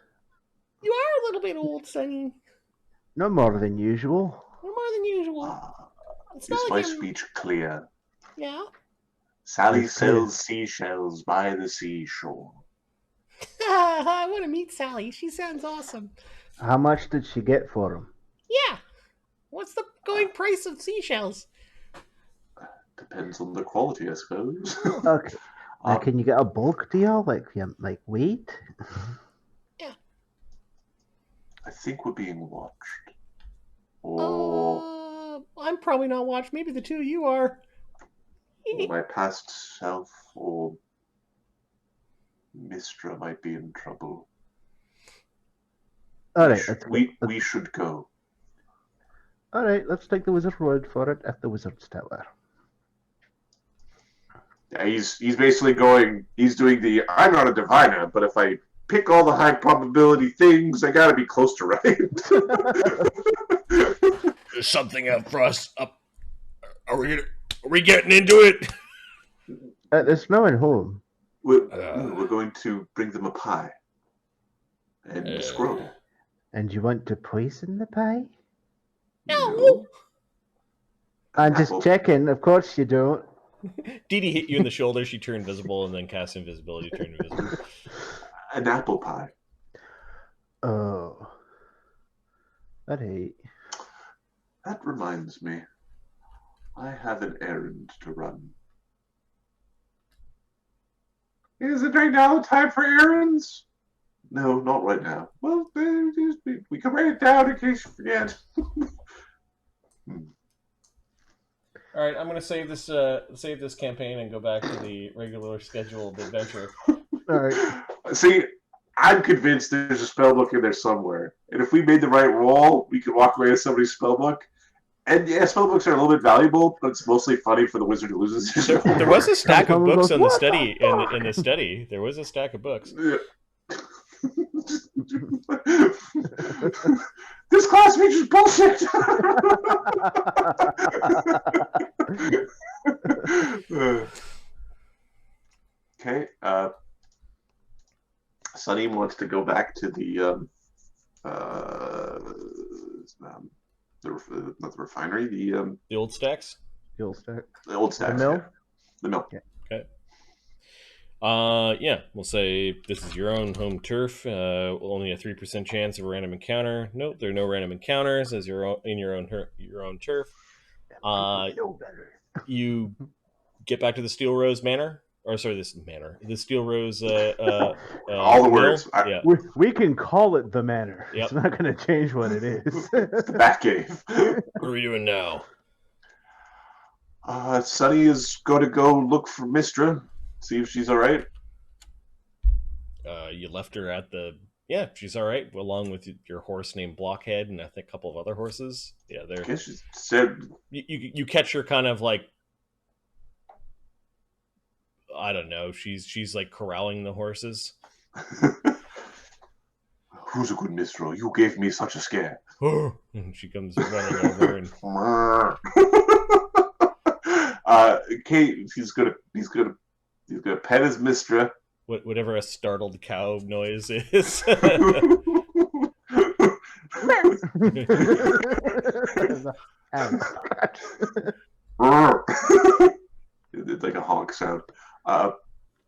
Speaker 4: you are a little bit old, Sonny.
Speaker 3: No more than usual.
Speaker 4: No more than usual. It's not
Speaker 2: Is
Speaker 4: like
Speaker 2: my
Speaker 4: I'm-
Speaker 2: speech clear?
Speaker 4: Yeah.
Speaker 2: Sally
Speaker 3: It's clear.
Speaker 2: sells seashells by the seashore.
Speaker 4: I want to meet Sally. She sounds awesome.
Speaker 3: How much did she get for them?
Speaker 4: Yeah. What's the going price of seashells?
Speaker 2: Depends on the quality, I suppose.
Speaker 3: Okay. Can you get a bulk deal, like weight?
Speaker 2: I think we're being watched. Or
Speaker 4: I'm probably not watched. Maybe the two of you are.
Speaker 2: my past self or Mistra might be in trouble.
Speaker 3: All right,
Speaker 2: We should go.
Speaker 3: all right. Let's take the wizard's word for it at the wizard's tower.
Speaker 2: Yeah, he's basically going. He's doing the. I'm not a diviner, but if I pick all the high probability things, I got to be close to right.
Speaker 1: There's something up for us. Up. Are we getting into it?
Speaker 3: There's no one home.
Speaker 2: We're going to bring them a pie and a scroll.
Speaker 3: And you want to poison the pie?
Speaker 4: No.
Speaker 3: I'm just
Speaker 2: Apple.
Speaker 3: checking. Of course you don't.
Speaker 1: Dee Dee hit you in the shoulder. She turned invisible and then cast invisibility. Turned invisible.
Speaker 2: An apple pie.
Speaker 3: Oh. All right.
Speaker 2: That reminds me. I have an errand to run. Is it right now time for errands? No, not right now. Well, we can write it down in case you forget.
Speaker 1: All right, I'm gonna save this campaign and go back to the regular scheduled adventure.
Speaker 3: All right.
Speaker 2: See, I'm convinced there's a spell book in there somewhere. And if we made the right roll, we could walk away with somebody's spell book. And yeah, spell books are a little bit valuable, but it's mostly funny for the wizard who loses his
Speaker 1: There was a stack of
Speaker 3: Someone
Speaker 1: books
Speaker 3: goes,
Speaker 1: in the
Speaker 3: "What the
Speaker 1: study.
Speaker 3: fuck?"
Speaker 1: In the study, there was a stack of books.
Speaker 2: Yeah. This class features bullshit. Okay. Sunny wants to go back to the not the refinery, the
Speaker 1: The old stacks.
Speaker 3: You'll start.
Speaker 2: old stacks.
Speaker 3: mill?
Speaker 2: Yeah. The mill.
Speaker 3: Okay.
Speaker 1: Okay. Yeah, we'll say this is your own home turf. Only a 3% chance of a random encounter. Nope, there are no random encounters as in your own turf. You get back to the Steel Rose Manor, or sorry, the Steel Rose.
Speaker 2: All the
Speaker 1: Mill.
Speaker 2: words.
Speaker 1: Yeah.
Speaker 3: We can call it the manor.
Speaker 1: Yep.
Speaker 3: It's not going to change what it is.
Speaker 2: It's the Batcave.
Speaker 1: What are we doing now?
Speaker 2: Sunny is going to go look for Mistra, see if she's all right.
Speaker 1: You left her at the. Yeah, she's all right, along with your horse named Blockhead and I think a couple of other horses. Yeah, they're.
Speaker 2: I guess she said.
Speaker 1: You catch her kind of like. I don't know. She's like corralling the horses.
Speaker 2: Who's a good minstrel? You gave me such a scare.
Speaker 1: And she comes running over and.
Speaker 2: Kate, he's gonna pet his Mistra.
Speaker 1: Whatever a startled cow noise is.
Speaker 2: It's like a honk sound.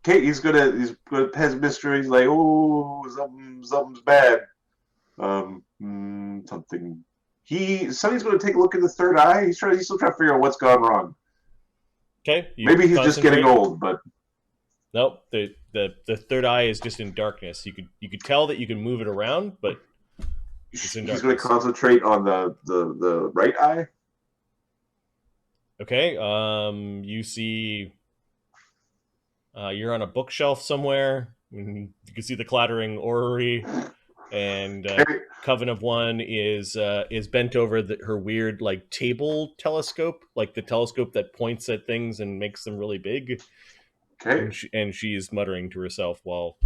Speaker 2: Kate, he's gonna pet his Mistra. He's like, oh, something's bad. Something. Sonny's gonna take a look at the third eye. He's still trying to figure out what's gone wrong.
Speaker 1: Okay.
Speaker 2: Maybe he's just getting old, but
Speaker 1: nope. The third eye is just in darkness. You could tell that you can move it around, but it's in darkness.
Speaker 2: He's going to concentrate on the right eye.
Speaker 1: Okay. You see. You're on a bookshelf somewhere. You can see the clattering orrery, and Coven of One is bent over her weird like table telescope, like the telescope that points at things and makes them really big.
Speaker 2: Okay.
Speaker 1: And she's muttering to herself while.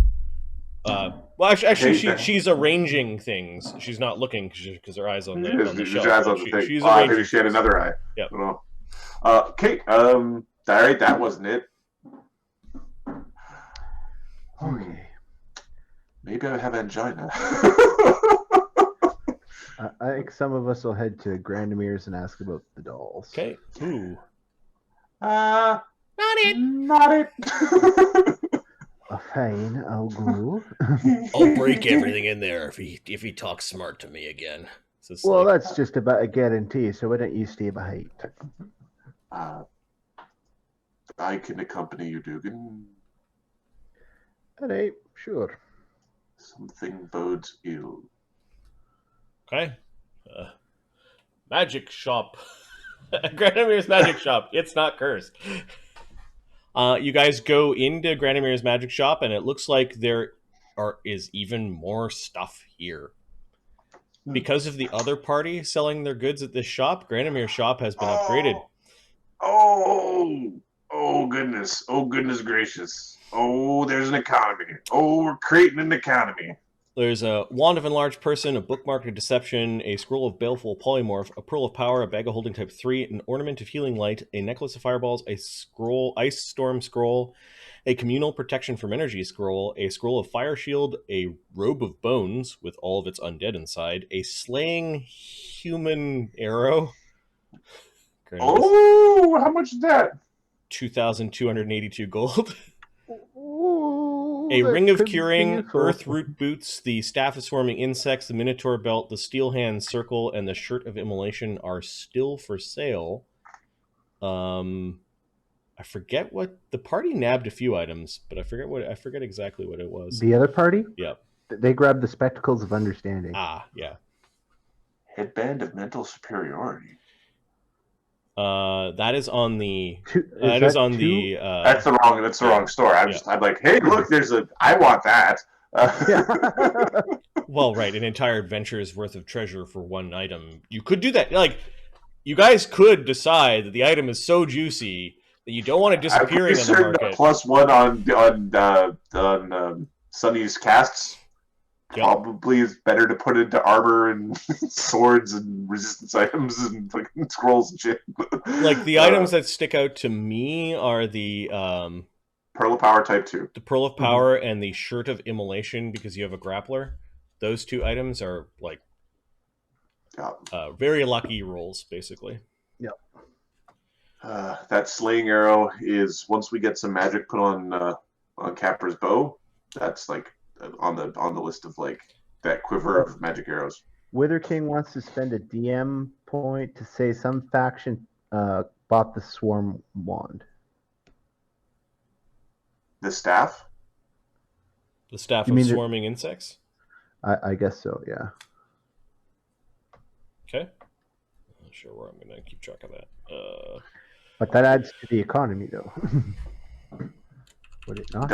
Speaker 1: Actually, she's arranging things. She's not looking because her eyes on the shelf.
Speaker 2: Eyes on the thing.
Speaker 1: She's
Speaker 2: I
Speaker 1: arranging.
Speaker 2: think she had another eye.
Speaker 1: Yeah.
Speaker 2: Okay. All right. That wasn't it.
Speaker 3: Okay.
Speaker 2: Maybe I have angina.
Speaker 3: I think some of us will head to Granomir's and ask about the dolls.
Speaker 1: Okay. Ooh.
Speaker 4: Not it.
Speaker 2: Not it.
Speaker 3: Fine, I'll go.
Speaker 1: I'll break everything in there if he talks smart to me again.
Speaker 3: Well, that's just about a guarantee, so why don't you stay behind?
Speaker 2: I can accompany you, Dugan.
Speaker 3: All right, sure.
Speaker 2: Something bodes ill.
Speaker 1: Okay. Magic shop. Granomir's magic shop. It's not cursed. You guys go into Granomir's magic shop, and it looks like there is even more stuff here. Because of the other party selling their goods at this shop, Granomir's shop has been upgraded.
Speaker 2: Oh goodness. Oh goodness gracious. Oh, there's an economy. Oh, we're creating an economy.
Speaker 1: There's a wand of enlarged person, a bookmark of deception, a scroll of baleful polymorph, a pearl of power, a bag of holding type 3, an ornament of healing light, a necklace of fireballs, a scroll, ice storm scroll, a communal protection from energy scroll, a scroll of fire shield, a robe of bones with all of its undead inside, a slaying human arrow.
Speaker 2: Oh, how much is that?
Speaker 1: 2,282 gold.
Speaker 3: Ooh,
Speaker 1: A ring of
Speaker 3: could
Speaker 1: curing,
Speaker 3: be
Speaker 1: earth root boots, the staff of swarming insects, the minotaur belt, the steel hand circle, and the shirt of immolation are still for sale. I forget what the party nabbed a few items, but I forget exactly what it was.
Speaker 3: The other party?
Speaker 1: Yep.
Speaker 3: They grabbed the spectacles of understanding.
Speaker 1: Yeah.
Speaker 2: Headband of mental superiority.
Speaker 1: That is on the.
Speaker 2: That's the wrong store. I'm like, hey, look, I want that.
Speaker 1: Well, right, an entire adventure's worth of treasure for one item. You could do that. Like, you guys could decide that the item is so juicy that you don't want it disappearing in the market.
Speaker 2: +1 on Sunny's casts. Yep. Probably is better to put into armor and swords and resistance items and fucking scrolls and shit.
Speaker 1: Like the items that stick out to me are the
Speaker 2: Pearl of Power type 2.
Speaker 1: The Pearl of Power and the Shirt of Immolation because you have a grappler. Those two items are like very lucky rolls, basically.
Speaker 3: Yep.
Speaker 2: That slaying arrow is once we get some magic put on on Capra's bow. That's like on the list of like that quiver of magic arrows.
Speaker 3: Wither King wants to spend a DM point to say some faction bought the Swarm Wand.
Speaker 2: The staff?
Speaker 1: The staff
Speaker 3: You
Speaker 1: of
Speaker 3: mean
Speaker 1: swarming insects?
Speaker 3: I guess so, yeah.
Speaker 1: Okay. I'm not sure where I'm going to keep track of that.
Speaker 3: But that adds to the economy, though. Would it not?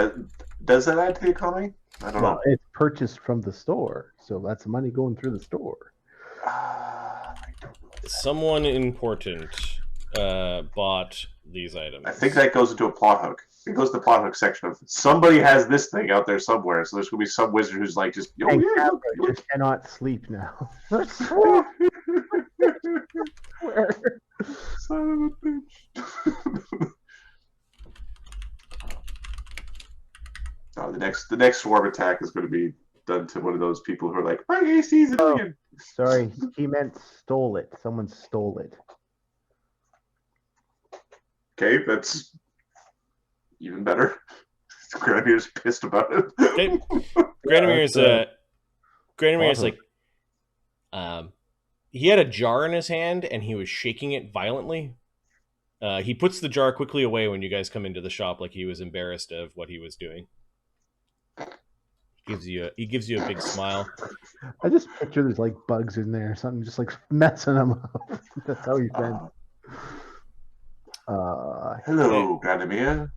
Speaker 2: Does that add to the economy? I don't know.
Speaker 3: It's purchased from the store, so that's money going through the store.
Speaker 2: I don't know.
Speaker 1: Someone important bought these items.
Speaker 2: I think that goes into a plot hook. It goes to the plot hook section of somebody has this thing out there somewhere. So there's gonna be some wizard who's like just
Speaker 3: And Capra just cannot sleep now.
Speaker 2: Son of a bitch. The next swarm attack is going to be done to one of those people who are like, my AC is a million.
Speaker 3: Sorry, he meant stole it. Someone stole it.
Speaker 2: Okay, that's even better. Granomir's pissed about it.
Speaker 1: Okay. Granomir is like, he had a jar in his hand and he was shaking it violently. He puts the jar quickly away when you guys come into the shop, like he was embarrassed of what he was doing. He gives you a big smile.
Speaker 3: I just picture there's like bugs in there or something, just like messing them up. That's how he's been.
Speaker 2: Hello, Granomir.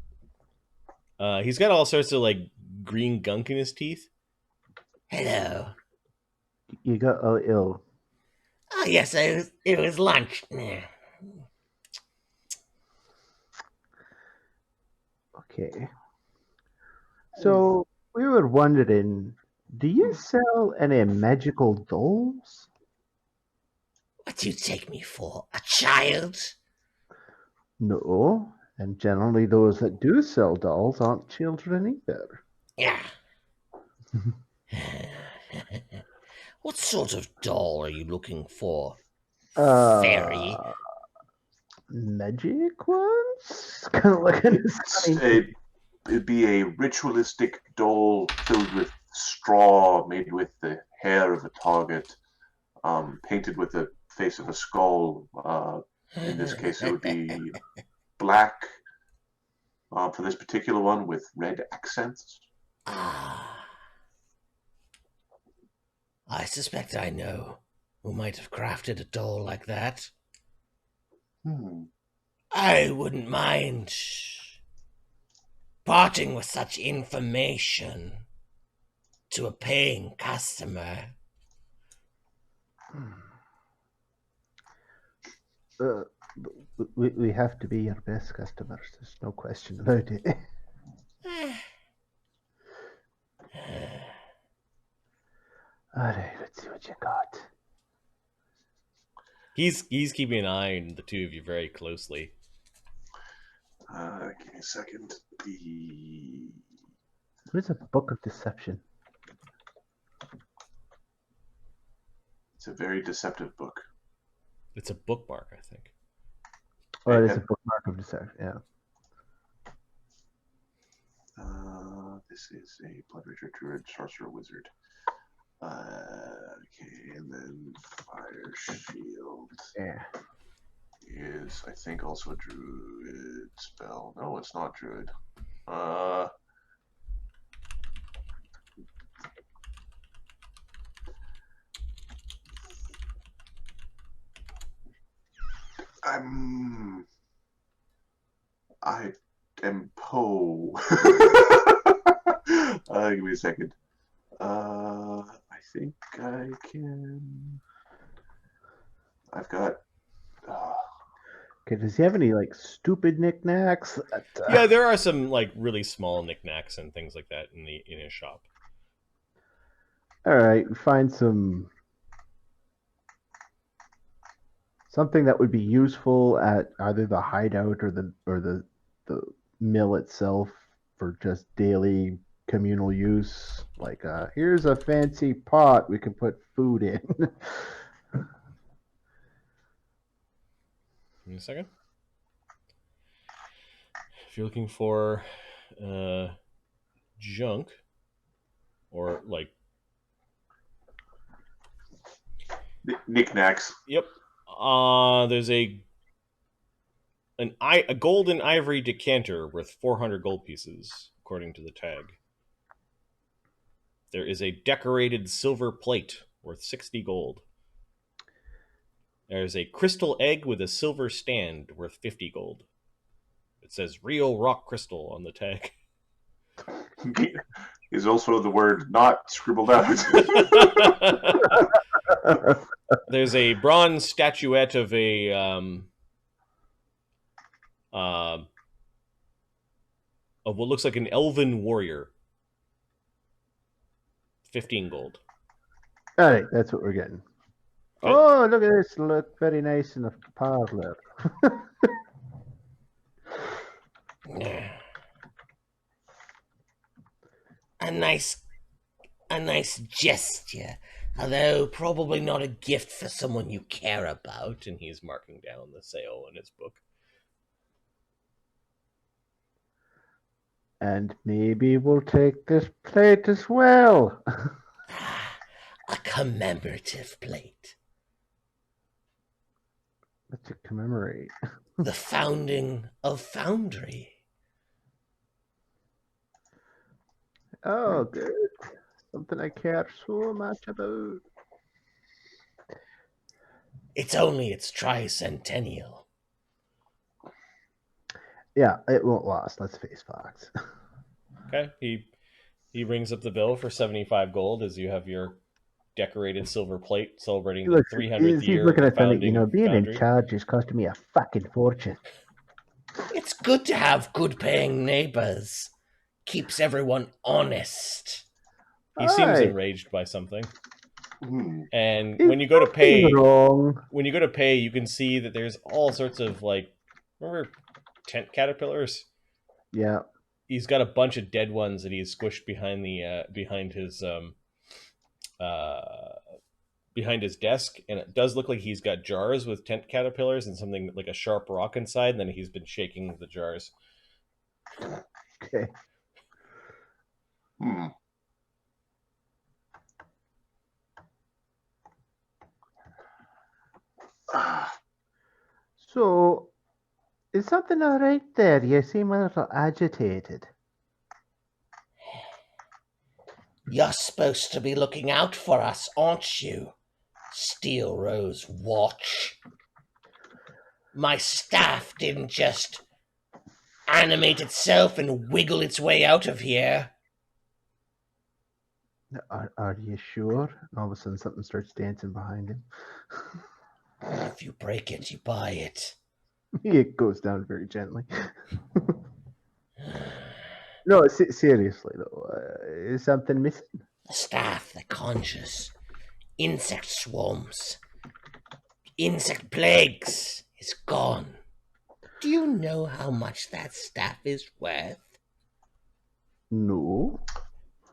Speaker 1: He's got all sorts of like green gunk in his teeth.
Speaker 4: Hello.
Speaker 3: You got ill.
Speaker 4: Oh, yes, it was lunch.
Speaker 3: Okay. So we were wondering, do you sell any magical dolls?
Speaker 4: What do you take me for? A child?
Speaker 3: No. And generally those that do sell dolls aren't children either.
Speaker 4: Yeah. What sort of doll are you looking for? Fairy?
Speaker 3: Magic ones? Kind of like
Speaker 2: It'd be a ritualistic doll filled with straw, made with the hair of a target, painted with the face of a skull. In this case, it would be black for this particular one with red accents.
Speaker 4: Ah. I suspect I know who might have crafted a doll like that. I wouldn't mind parting with such information to a paying customer.
Speaker 3: We have to be your best customers. There's no question about it. All right, let's see what you got.
Speaker 1: He's keeping an eye on the two of you very closely.
Speaker 2: Give me a second.
Speaker 3: What is a book of deception?
Speaker 2: It's a very deceptive book.
Speaker 1: It's a bookmark, I think.
Speaker 3: Oh, it is a bookmark of deception, yeah.
Speaker 2: This is a Blood Ritual Druid, Sorcerer, Wizard. Okay, and then Fire Shield is, I think, also a Druid spell. No, it's not Druid. I am Poe. Give me a second. I think I can. I've got.
Speaker 3: Okay, does he have any like stupid knickknacks?
Speaker 1: Yeah, there are some like really small knickknacks and things like that in his shop.
Speaker 3: All right, find something that would be useful at either the hideout or the mill itself for just daily communal use. Like, here's a fancy pot we can put food in.
Speaker 1: Give me a second. If you're looking for junk, or like,
Speaker 2: Knickknacks.
Speaker 1: yep. There's a golden ivory decanter worth 400 gold pieces, according to the tag. There is a decorated silver plate worth 60 gold. There's a crystal egg with a silver stand worth 50 gold. It says Rio Rock Crystal on the tag.
Speaker 2: Is also the word not scribbled out.
Speaker 1: There's a bronze statuette of a of what looks like an elven warrior. 15 gold.
Speaker 3: All right, that's what we're getting.
Speaker 1: Okay.
Speaker 3: Oh, look at this! Look very nice in the parlor.
Speaker 4: A nice gesture, although probably not a gift for someone you care about.
Speaker 1: And he's marking down the sale in his book.
Speaker 3: And maybe we'll take this plate as well.
Speaker 4: A commemorative plate.
Speaker 3: Let's commemorate.
Speaker 4: The founding of Foundry.
Speaker 3: Oh, good. Something I care so much about.
Speaker 4: It's only its tricentennial.
Speaker 3: Yeah, it won't last. Let's face facts.
Speaker 1: Okay. He rings up the bill for 75 gold as you have your decorated silver plate celebrating the 300th year
Speaker 3: He's looking
Speaker 1: of
Speaker 3: at them,
Speaker 1: founding
Speaker 3: being
Speaker 1: Foundry.
Speaker 3: in charge is costing me a fucking fortune.
Speaker 4: It's good to have good-paying neighbors. Keeps everyone honest.
Speaker 1: He seems
Speaker 3: Aye.
Speaker 1: enraged by something.
Speaker 2: Hmm.
Speaker 1: And
Speaker 3: He's
Speaker 1: when you go to pay,
Speaker 3: nothing wrong.
Speaker 1: you can see that there's all sorts of, like, remember tent caterpillars?
Speaker 3: Yeah.
Speaker 1: He's got a bunch of dead ones that he's squished behind his desk, and it does look like he's got jars with tent caterpillars and something like a sharp rock inside, and then he's been shaking the jars.
Speaker 3: Okay.
Speaker 2: Hmm.
Speaker 3: So, is something all right there? You seem a little agitated.
Speaker 4: You're supposed to be looking out for us, aren't you? Steel Rose Watch. My staff didn't just animate itself and wiggle its way out of here.
Speaker 3: Are you sure? And all of a sudden, something starts dancing behind him.
Speaker 4: If you break it, you buy it.
Speaker 3: It goes down very gently. No, seriously though, is something missing?
Speaker 4: The staff that conjures insect swarms, insect plagues is gone. Do you know how much that staff is worth?
Speaker 3: No.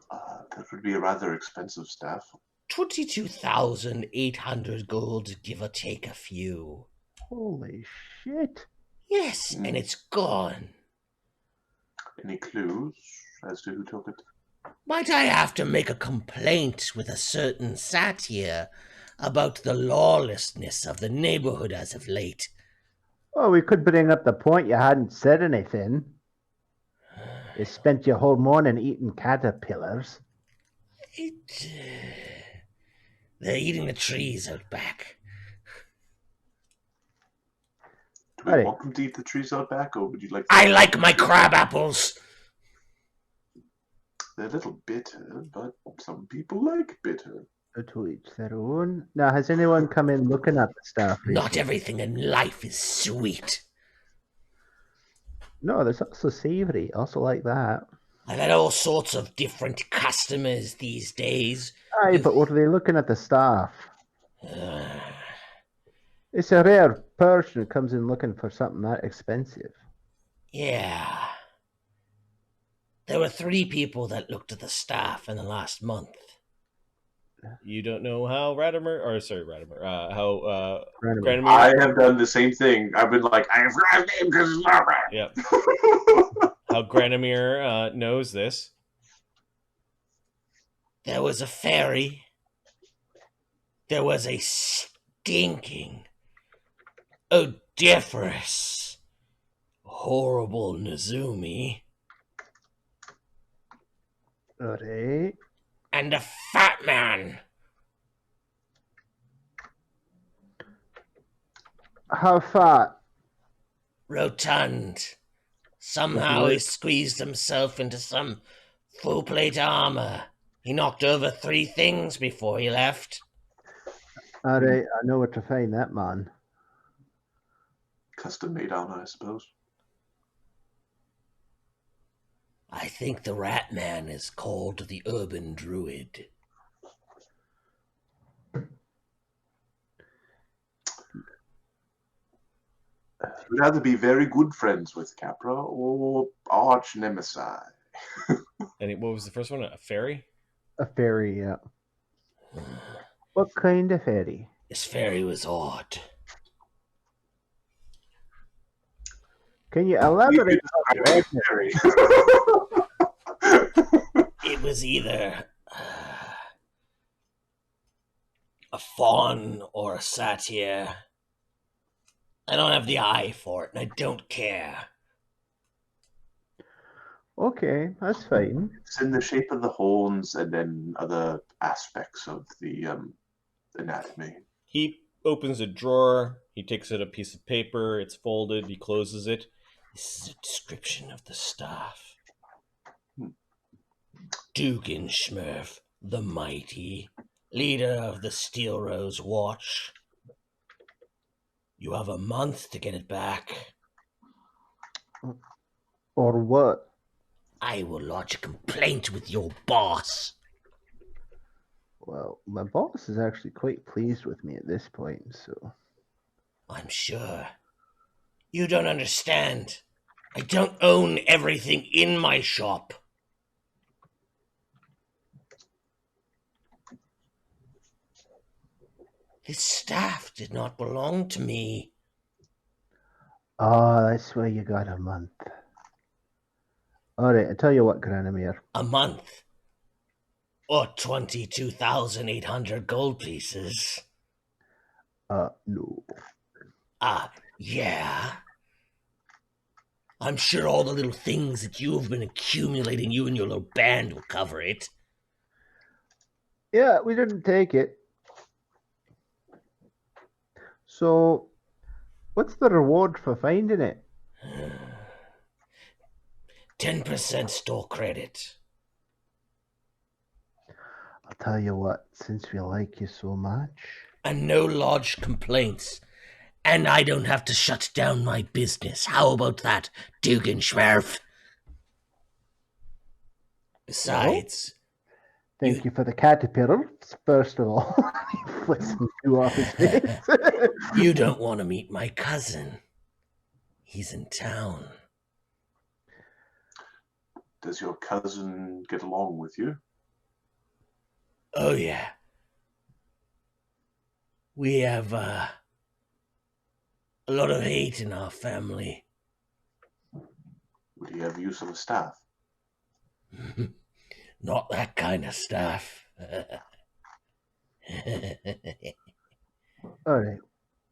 Speaker 2: That would be a rather expensive staff.
Speaker 4: 22,800 gold, give or take a few.
Speaker 3: Holy shit.
Speaker 4: Yes, and it's gone.
Speaker 2: Any clues as to who took it?
Speaker 4: Might I have to make a complaint with a certain satyr about the lawlessness of the neighborhood as of late?
Speaker 3: Well, we could bring up the point you hadn't said anything. You spent your whole morning eating caterpillars.
Speaker 4: They're eating the trees out back.
Speaker 2: Do we
Speaker 3: Alright.
Speaker 2: want them to eat the trees out back, or would you like?
Speaker 4: I like my crab apples.
Speaker 2: They're a little bitter, but some people like bitter.
Speaker 3: To each their own. Now, has anyone come in looking at the stuff?
Speaker 4: Not everything in life is sweet.
Speaker 3: No, there's also savory. Also like that.
Speaker 4: I've had all sorts of different customers these days.
Speaker 3: Aye, but were they looking at the staff? It's a rare person who comes in looking for something that expensive.
Speaker 4: Yeah. There were 3 people that looked at the staff in the last month.
Speaker 1: You don't know how Granomir,
Speaker 3: Granomir.
Speaker 2: I have done the same thing. I've been like, I forgot his name because it's not right.
Speaker 1: yeah, how Granomir knows this
Speaker 4: There was a fairy. There was a stinking, odoriferous, horrible Nezumi.
Speaker 3: Alright.
Speaker 4: And a fat man.
Speaker 3: How fat?
Speaker 4: Rotund. Somehow he squeezed himself into some full plate armor. He knocked over 3 things before he left.
Speaker 3: Alright, I know where to find that man.
Speaker 2: Custom made armor, I suppose.
Speaker 4: I think the rat man is called the Urban Druid.
Speaker 2: You'd either be very good friends with Capra or arch nemesis.
Speaker 1: And what was the first one? A fairy?
Speaker 3: A fairy, yeah. What kind of fairy?
Speaker 4: This fairy was odd.
Speaker 3: Can you elaborate?
Speaker 2: Fairy.
Speaker 4: It was either a fawn or a satyr. I don't have the eye for it, and I don't care.
Speaker 3: Okay, that's fine.
Speaker 2: It's in the shape of the horns and then other aspects of the anatomy.
Speaker 1: He opens a drawer. He takes out a piece of paper. It's folded. He closes it.
Speaker 4: This is a description of the staff. Dugganschmirph, the mighty, leader of the Steel Rose Watch. You have a month to get it back.
Speaker 3: Or what?
Speaker 4: I will lodge a complaint with your boss.
Speaker 3: Well, my boss is actually quite pleased with me at this point, so...
Speaker 4: I'm sure. You don't understand. I don't own everything in my shop. This staff did not belong to me.
Speaker 3: Oh, that's why you got a month. Alright, I tell you what, Granomir.
Speaker 4: A month. Or 22,800 gold pieces.
Speaker 3: No.
Speaker 4: Yeah. I'm sure all the little things that you have been accumulating, you and your little band, will cover it.
Speaker 3: Yeah, we didn't take it. So, what's the reward for finding it?
Speaker 4: 10% store credit.
Speaker 3: I'll tell you what, since we like you so much...
Speaker 4: And no lodged complaints. And I don't have to shut down my business. How about that, Dugganschmirph? Besides...
Speaker 3: Thank you for the caterpillar, first of all. He flicks some goo off his face.
Speaker 4: You don't want to meet my cousin. He's in town.
Speaker 2: Does your cousin get along with you?
Speaker 4: Oh, yeah. We have a lot of hate in our family.
Speaker 2: Would he have use of a staff?
Speaker 4: Not that kind of stuff.
Speaker 3: Alright,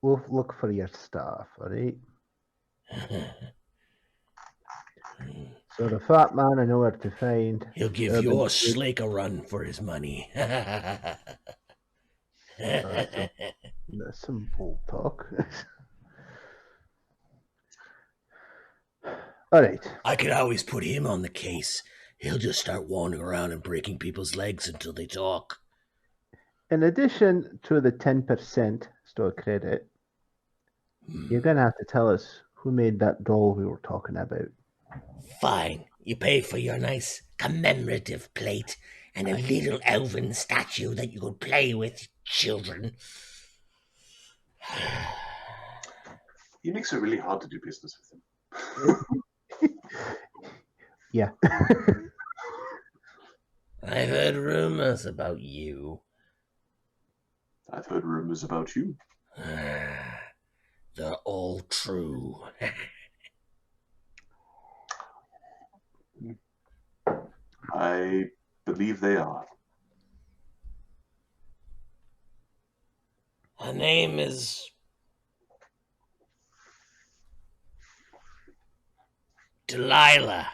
Speaker 3: we'll look for your staff, alright? So the fat man I know where to find.
Speaker 4: He'll give your Slake a run for his money.
Speaker 3: That's some bull talk. Alright.
Speaker 4: I could always put him on the case. He'll just start wandering around and breaking people's legs until they talk.
Speaker 3: In addition to the 10% store credit, you're going to have to tell us who made that doll we were talking about.
Speaker 4: Fine. You pay for your nice commemorative plate and a little elven statue that you could play with, children.
Speaker 2: He makes it really hard to do business with him.
Speaker 3: Yeah.
Speaker 4: I've heard rumors about you.
Speaker 2: I've heard rumors about you.
Speaker 4: They're all true.
Speaker 2: I believe they are.
Speaker 4: Her name is Delilah.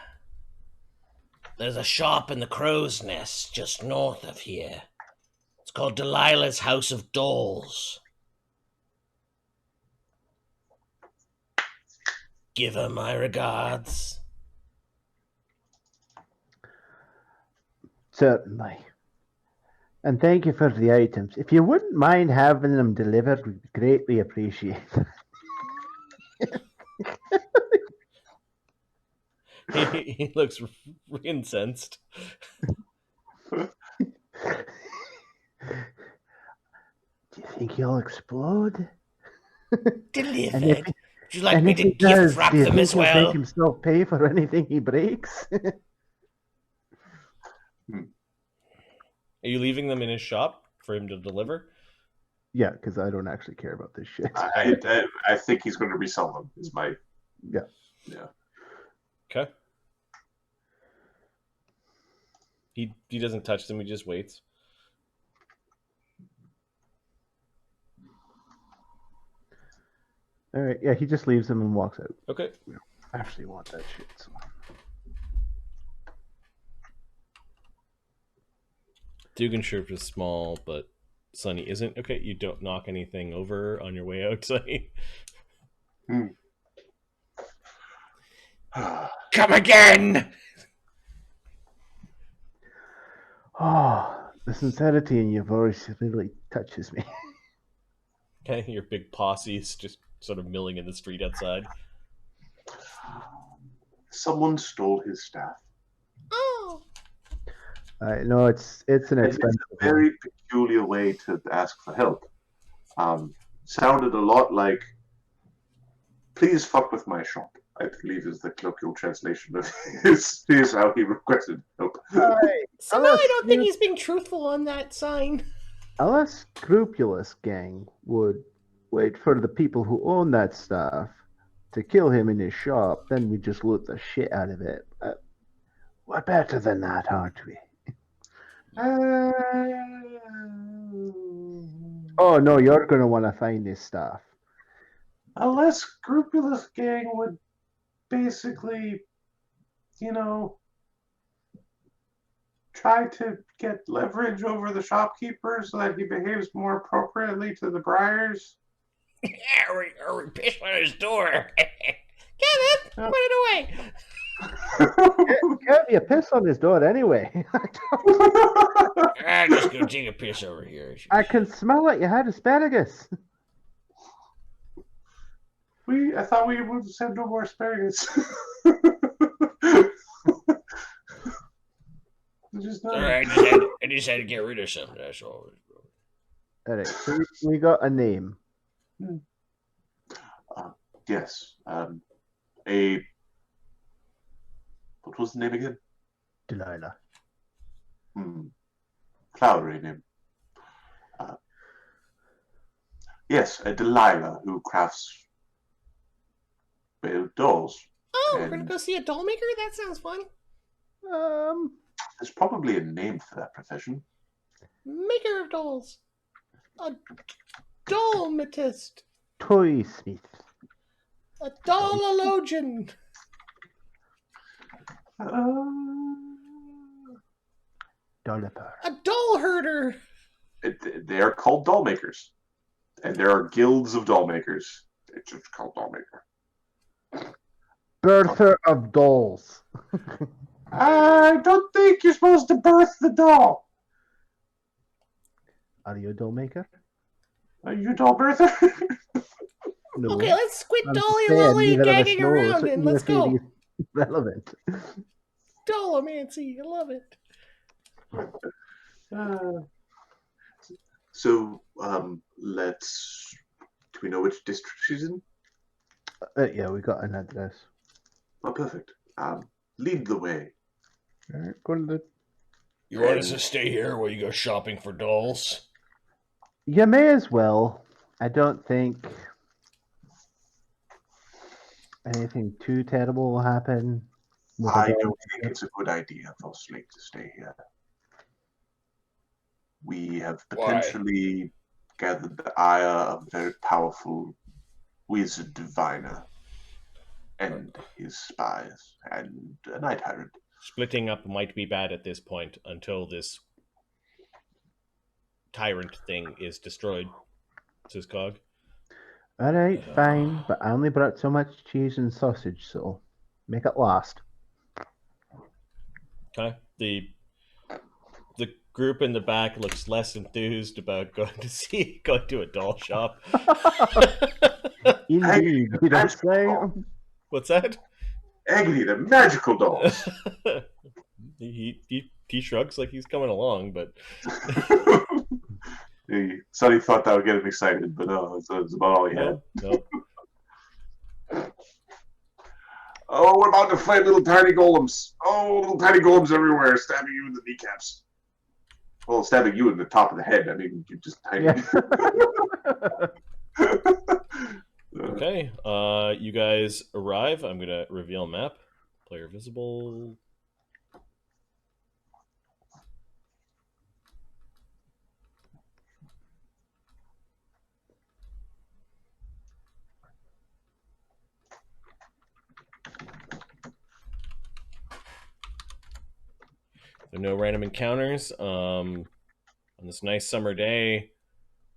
Speaker 4: There's a shop in the Crow's Nest just north of here. It's called Delilah's House of Dolls. Give her my regards.
Speaker 3: Certainly. And thank you for the items. If you wouldn't mind having them delivered, we'd greatly appreciate it.
Speaker 1: He looks incensed.
Speaker 3: Do you think he'll explode?
Speaker 4: Delivered.
Speaker 3: And if,
Speaker 4: Would you like
Speaker 3: and
Speaker 4: me
Speaker 3: if
Speaker 4: to
Speaker 3: he
Speaker 4: gift
Speaker 3: does,
Speaker 4: wrap
Speaker 3: do you
Speaker 4: them
Speaker 3: think
Speaker 4: as
Speaker 3: he'll
Speaker 4: well?
Speaker 3: make himself pay for anything he breaks?
Speaker 1: Are you leaving them in his shop for him to deliver?
Speaker 3: Yeah, because I don't actually care about this shit.
Speaker 2: I think he's going to resell them. Is my
Speaker 3: Yeah.
Speaker 1: Okay. He doesn't touch them. He just waits.
Speaker 3: All right. Yeah, he just leaves them and walks out.
Speaker 1: Okay.
Speaker 3: I actually want that shit. So.
Speaker 1: Dugganschmirph is small, but Sunny isn't. Okay, you don't knock anything over on your way out, Sunny.
Speaker 4: Come again!
Speaker 3: Oh, the sincerity in your voice really touches me.
Speaker 1: Okay, your big posse is just sort of milling in the street outside.
Speaker 2: Someone stole his staff.
Speaker 4: Oh!
Speaker 3: No, it's an
Speaker 2: And it's
Speaker 3: expensive
Speaker 2: a very peculiar way to ask for help. Sounded a lot like, please fuck with my shop, I believe is the colloquial translation of here's how he requested help.
Speaker 3: one.
Speaker 4: So now I don't think he's being truthful on that sign.
Speaker 3: A less scrupulous gang would wait for the people who own that stuff to kill him in his shop, then we just loot the shit out of it. We're better than that, aren't we? Oh no, you're gonna want to find this stuff.
Speaker 2: A less scrupulous gang would basically, try to get leverage over the shopkeeper so that he behaves more appropriately to the briars.
Speaker 4: Or we piss on his door. Kevin, put it away.
Speaker 3: Can't you piss on his door anyway?
Speaker 4: I'm just gonna take a piss over here.
Speaker 3: I can smell it. You had asparagus.
Speaker 2: I thought we would have said no more asparagus.
Speaker 4: Sorry, I just had to get rid of something. That's all.
Speaker 3: All right, so we got a name.
Speaker 2: Yes. What was the name again?
Speaker 3: Delilah.
Speaker 2: Flowery name. Yes, a Delilah who crafts dolls.
Speaker 4: Oh, we're gonna go see a doll maker? That sounds fun.
Speaker 2: There's probably a name for that profession.
Speaker 4: Maker of dolls. A dollmatist.
Speaker 3: Toy smith.
Speaker 4: A dollologian.
Speaker 3: Dolliper.
Speaker 4: A doll herder.
Speaker 2: They are called doll makers. And there are guilds of doll makers. It's just called doll maker.
Speaker 3: Birther of dolls.
Speaker 2: I don't think you're supposed to birth the doll.
Speaker 3: Are you a doll maker?
Speaker 2: Are you a doll birther?
Speaker 3: No.
Speaker 4: Okay, let's quit
Speaker 3: I'm
Speaker 4: dolly
Speaker 3: saying
Speaker 4: lolly
Speaker 3: neither of us
Speaker 4: gagging
Speaker 3: know,
Speaker 4: around
Speaker 3: so
Speaker 4: and
Speaker 3: even
Speaker 4: let's
Speaker 3: if it
Speaker 4: go.
Speaker 3: is relevant.
Speaker 4: Dollomancy, I love it.
Speaker 2: So, let's. Do we know which district she's in?
Speaker 3: Yeah, we got an address.
Speaker 2: Oh, perfect. Lead the way.
Speaker 3: All right, go to the.
Speaker 4: You want us to stay here while you go shopping for dolls?
Speaker 3: You may as well. I don't think anything too terrible will happen.
Speaker 2: I don't think it's a good idea for Slate to stay here. We have potentially gathered the ire of a very powerful wizard diviner and his spies and a night tyrant.
Speaker 1: Splitting up might be bad at this point until this tyrant thing is destroyed, says Cog.
Speaker 3: Alright, fine, but I only brought so much cheese and sausage, so make it last.
Speaker 1: Okay. The group in the back looks less enthused about going to a doll shop.
Speaker 3: Indeed, you don't say.
Speaker 1: What's that?
Speaker 2: Agony, the magical dolls.
Speaker 1: he shrugs like he's coming along, but
Speaker 2: Sonny thought that would get him excited, but no, it's about all he had.
Speaker 1: No.
Speaker 2: Oh, we're about to fight little tiny golems. Oh, little tiny golems everywhere, stabbing you in the kneecaps. Well, stabbing you in the top of the head. I mean, you're just tiny.
Speaker 3: Yeah.
Speaker 1: Okay, you guys arrive. I'm gonna reveal map. Player visible. There are no random encounters. On this nice summer day,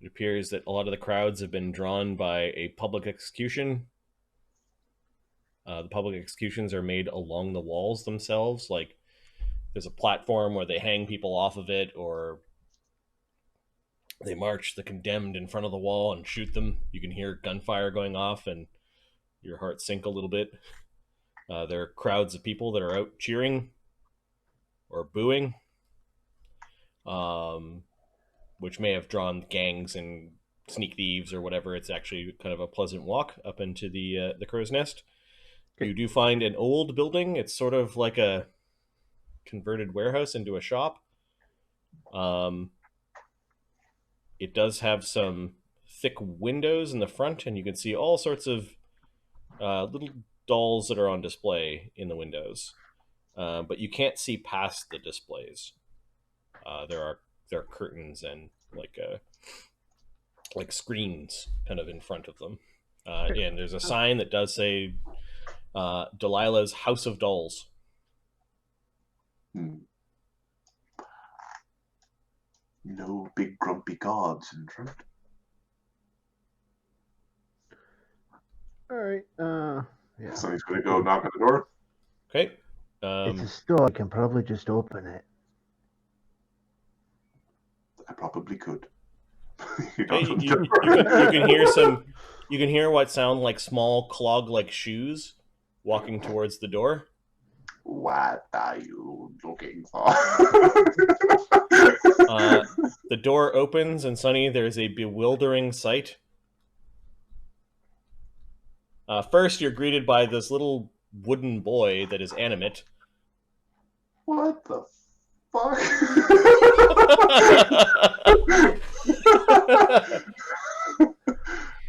Speaker 1: it appears that a lot of the crowds have been drawn by a public execution. The public executions are made along the walls themselves. Like, there's a platform where they hang people off of it, or they march the condemned in front of the wall and shoot them. You can hear gunfire going off, and your heart sink a little bit. There are crowds of people that are out cheering or booing, which may have drawn gangs and sneak thieves or whatever. It's actually kind of a pleasant walk up into the crow's nest. You do find an old building. It's sort of like a converted warehouse into a shop. It does have some thick windows in the front, and you can see all sorts of little dolls that are on display in the windows. But you can't see past the displays. There are curtains and like screens kind of in front of them. And there's a sign that does say Delilah's House of Dolls.
Speaker 2: No big grumpy gods in front.
Speaker 3: Alright, yeah.
Speaker 2: So he's going to go knock on the door.
Speaker 1: Okay.
Speaker 3: It's a store, I can probably just open it.
Speaker 2: I probably could.
Speaker 1: You can hear some. You can hear what sound like small clog-like shoes walking towards the door.
Speaker 2: What are you looking for?
Speaker 1: The door opens, and Sonny, there's a bewildering sight. First, you're greeted by this little wooden boy that is animate.
Speaker 2: What the fuck?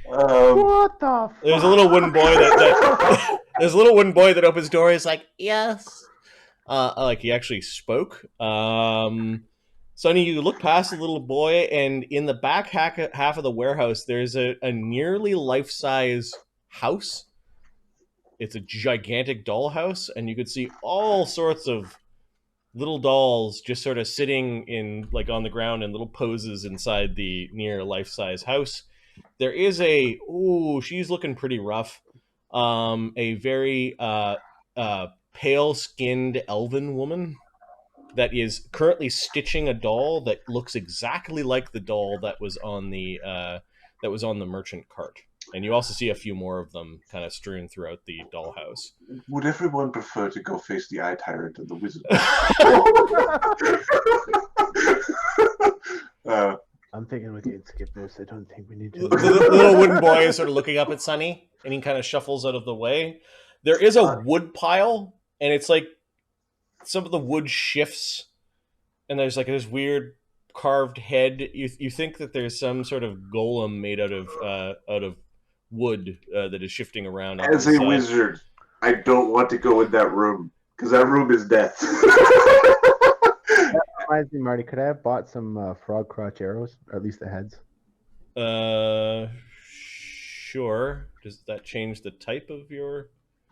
Speaker 3: What the fuck?
Speaker 1: There's a little wooden boy that there's a little wooden boy that opens the door. He's like, yes. Like he actually spoke. Sonny, you look past the little boy, and in the back half of the warehouse, there's a nearly life-size house. It's a gigantic dollhouse, and you could see all sorts of little dolls just sort of sitting in like on the ground in little poses inside the near life-size house. There is she's looking pretty rough. A very pale-skinned elven woman that is currently stitching a doll that looks exactly like the doll that was on the merchant cart. And you also see a few more of them kind of strewn throughout the dollhouse.
Speaker 2: Would everyone prefer to go face the eye tyrant and the wizard?
Speaker 3: I'm thinking we can skip this. I don't think we need to.
Speaker 1: The little wooden boy is sort of looking up at Sonny, and he kind of shuffles out of the way. There is a wood pile, and it's like some of the wood shifts, and there's like this weird carved head. You think that there's some sort of golem made out of wood that is shifting around.
Speaker 2: As a wizard, I don't want to go in that room because that room is death.
Speaker 3: Reminds me, Marty, could I have bought some frog crotch arrows, or at least the heads?
Speaker 1: Sure. Does that change the type of your?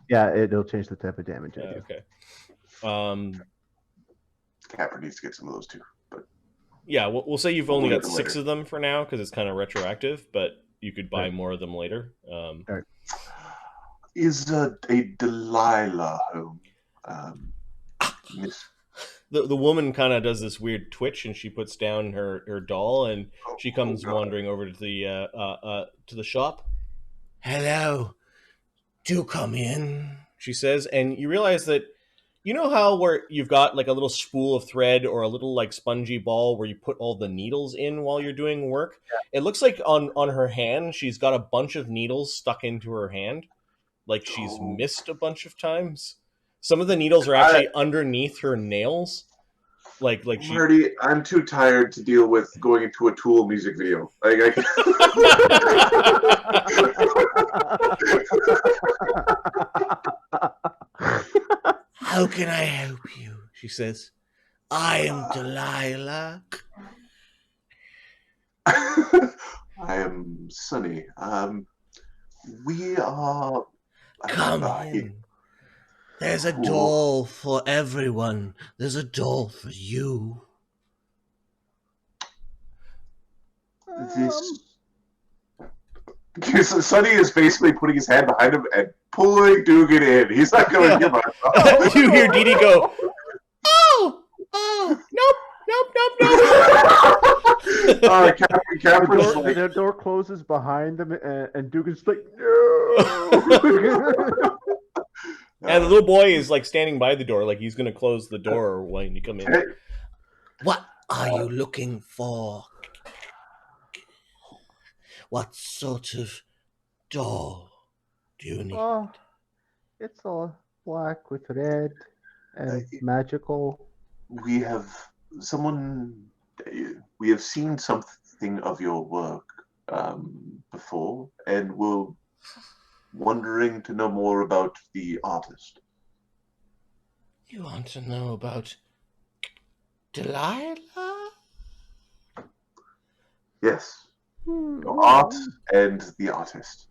Speaker 3: Yeah, it'll change the type of damage I do.
Speaker 1: Okay.
Speaker 2: Capra needs to get some of those too. But
Speaker 1: Yeah, we'll say you've
Speaker 2: We'll
Speaker 1: only
Speaker 2: get
Speaker 1: got
Speaker 2: them
Speaker 1: 6
Speaker 2: later.
Speaker 1: of them for now because it's kind of retroactive, but you could buy
Speaker 3: Right.
Speaker 1: more of them later.
Speaker 3: Right.
Speaker 2: is a Delilah home? Miss.
Speaker 1: The woman kind of does this weird twitch, and she puts down her doll, and she comes
Speaker 2: God.
Speaker 1: wandering over to the shop.
Speaker 4: Hello. Do come in.
Speaker 1: She says, and you realize that you know how where you've got like a little spool of thread or a little like spongy ball where you put all the needles in while you're doing work. It looks like on her hand she's got a bunch of needles stuck into her hand, like she's
Speaker 2: Oh.
Speaker 1: missed a bunch of times. Some of the needles are actually underneath her nails. Like she.
Speaker 2: Marty, I'm too tired to deal with going into a Tool music video.
Speaker 4: How can I help you? She says. I am Delilah.
Speaker 2: I am Sunny. We are.
Speaker 4: Come in. There's a doll for everyone. There's a doll for you.
Speaker 2: Sonny is basically putting his hand behind him and pulling Dugan in. He's not going to give up.
Speaker 1: You hear Dee Dee go, oh, nope.
Speaker 2: Capra's like,
Speaker 3: The door closes behind them, and Dugan's like, no.
Speaker 1: And the little boy is like standing by the door, like he's going to close the door when you come in.
Speaker 4: What are you looking for? What sort of doll do you need?
Speaker 3: Oh, it's all black with red and magical.
Speaker 2: we have seen something of your work before, and we're wondering to know more about the artist.
Speaker 4: You want to know about Delilah?
Speaker 2: Yes, your art and the artist,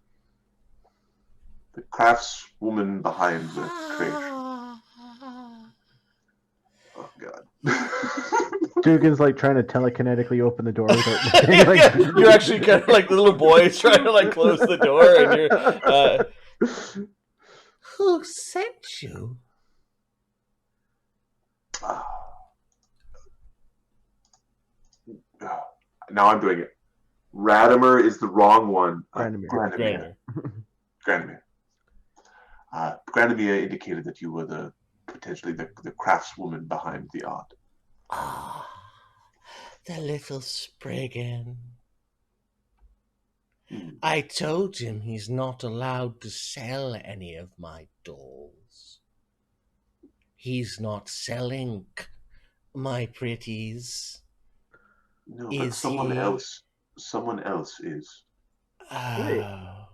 Speaker 2: the craftswoman behind the creation. Oh God.
Speaker 3: Dugan's like trying to telekinetically open the door without
Speaker 1: You're actually kind of like the little boy trying to like close the door, and you're.
Speaker 4: Who sent you?
Speaker 2: Now I'm doing it. Granomir is the wrong one.
Speaker 3: Granomir.
Speaker 2: Granomir. Granomir indicated that you were potentially the craftswoman behind the art.
Speaker 4: Ah, the little Spriggan. I told him he's not allowed to sell any of my dolls. He's not selling my pretties.
Speaker 2: No, but
Speaker 4: Is
Speaker 2: someone
Speaker 4: he?
Speaker 2: else. Someone else is.
Speaker 4: Oh,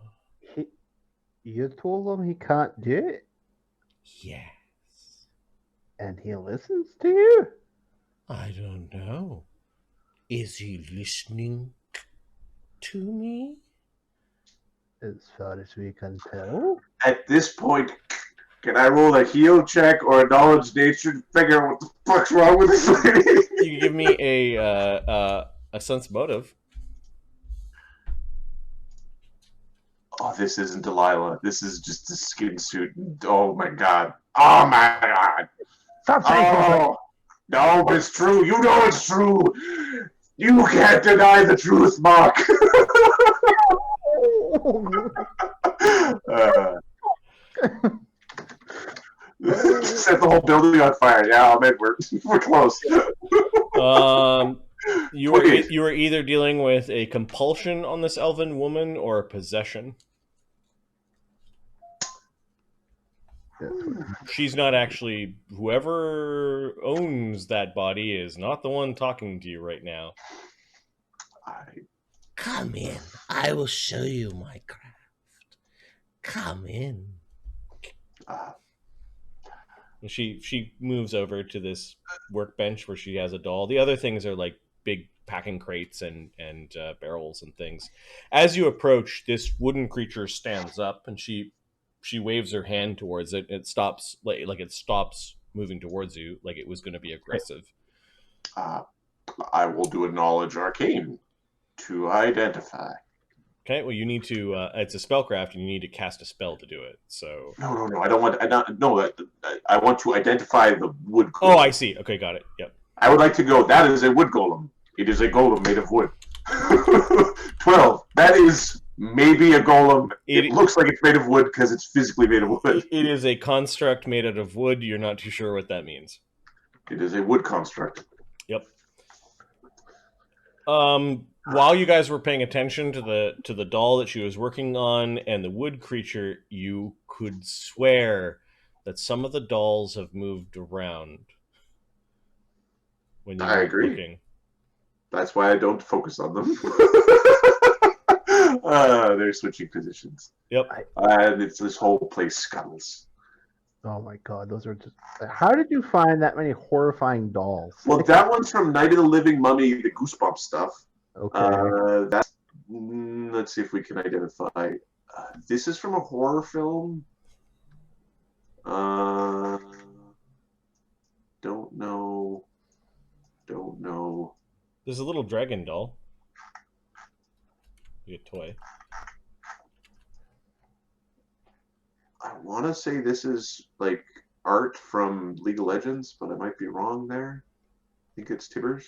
Speaker 3: You told him he can't do it,
Speaker 4: yes.
Speaker 3: and he listens to you?
Speaker 4: I don't know. Is he listening to me?
Speaker 3: As far as we can tell.
Speaker 2: At this point, can I roll a heal check or a knowledge nature to figure out what the fuck's wrong with this lady?
Speaker 1: You can give me a sense motive.
Speaker 2: Oh, this isn't Delilah. This is just a skin suit. Oh my god. Oh my god.
Speaker 3: Stop saying things like
Speaker 2: Oh, no, it's true. You know it's true. You can't deny the truth, Mark. Set the whole building on fire. Yeah, I'm in. We're close.
Speaker 1: You were either dealing with a compulsion on this elven woman or a possession. She's not actually. Whoever owns that body is not the one talking to you right now.
Speaker 4: Come in. I will show you my craft. Come in.
Speaker 1: She moves over to this workbench where she has a doll. The other things are like big packing crates and barrels and things. As you approach, this wooden creature stands up, and she waves her hand towards it. It stops, like it stops moving towards you, like it was going to be aggressive.
Speaker 2: I will do a knowledge arcane to identify.
Speaker 1: Okay, well, you need to. It's a spellcraft, and you need to cast a spell to do it. So.
Speaker 2: No. I don't want. I want to identify the wood golem.
Speaker 1: Oh, I see. Okay, got it. Yep.
Speaker 2: I would like to go. That is a wood golem. It is a golem made of wood. 12. That is maybe a golem. It looks like it's made of wood because it's physically made of wood.
Speaker 1: It is a construct made out of wood. You're not too sure what that means.
Speaker 2: It is a wood construct.
Speaker 1: Yep. While you guys were paying attention to the doll that she was working on and the wood creature, you could swear that some of the dolls have moved around. When you
Speaker 2: I agree.
Speaker 1: Looking.
Speaker 2: That's why I don't focus on them. They're switching positions.
Speaker 1: Yep.
Speaker 2: And it's this whole place scuttles.
Speaker 3: Oh my god, those are just... How did you find that many horrifying dolls?
Speaker 2: Well, that one's from Night of the Living Mummy, the Goosebumps stuff.
Speaker 3: Okay.
Speaker 2: That's... let's see if we can identify. This is from a horror film. Don't know.
Speaker 1: There's a little dragon doll. You get a toy.
Speaker 2: I want to say this is like art from League of Legends, but I might be wrong there. I think it's Tibbers.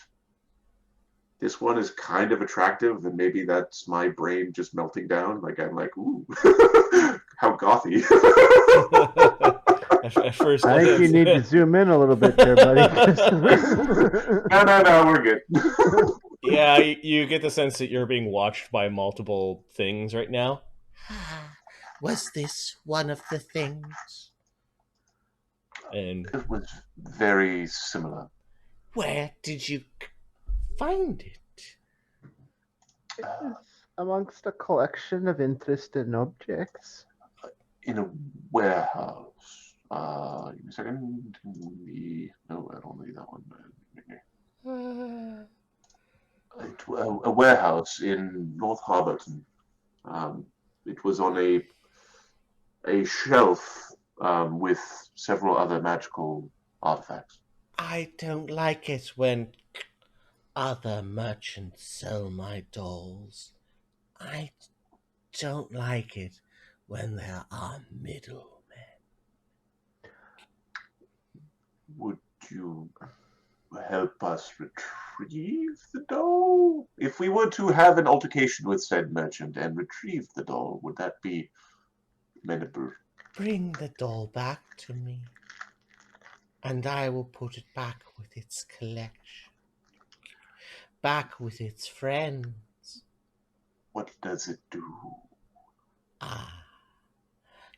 Speaker 2: This one is kind of attractive, and maybe that's my brain just melting down. Like I'm like, ooh, how gothy.
Speaker 1: At first,
Speaker 3: I think you need to zoom in a little bit there, buddy.
Speaker 2: No, we're good.
Speaker 1: Yeah, you get the sense that you're being watched by multiple things right now.
Speaker 4: Was this one of the things?
Speaker 1: And
Speaker 2: it was very similar.
Speaker 4: Where did you find it?
Speaker 3: It's amongst a collection of interesting objects.
Speaker 2: In a warehouse. Give me a second. No, I don't need that one. A warehouse in North Harborton. It was on a shelf with several other magical artifacts.
Speaker 4: I don't like it when other merchants sell my dolls. I don't like it when there are middlemen.
Speaker 2: Would you help us retrieve the doll? If we were to have an altercation with said merchant and retrieve the doll, would that be amenable?
Speaker 4: Bring the doll back to me, and I will put it back with its collection, back with its friends.
Speaker 2: What does it do?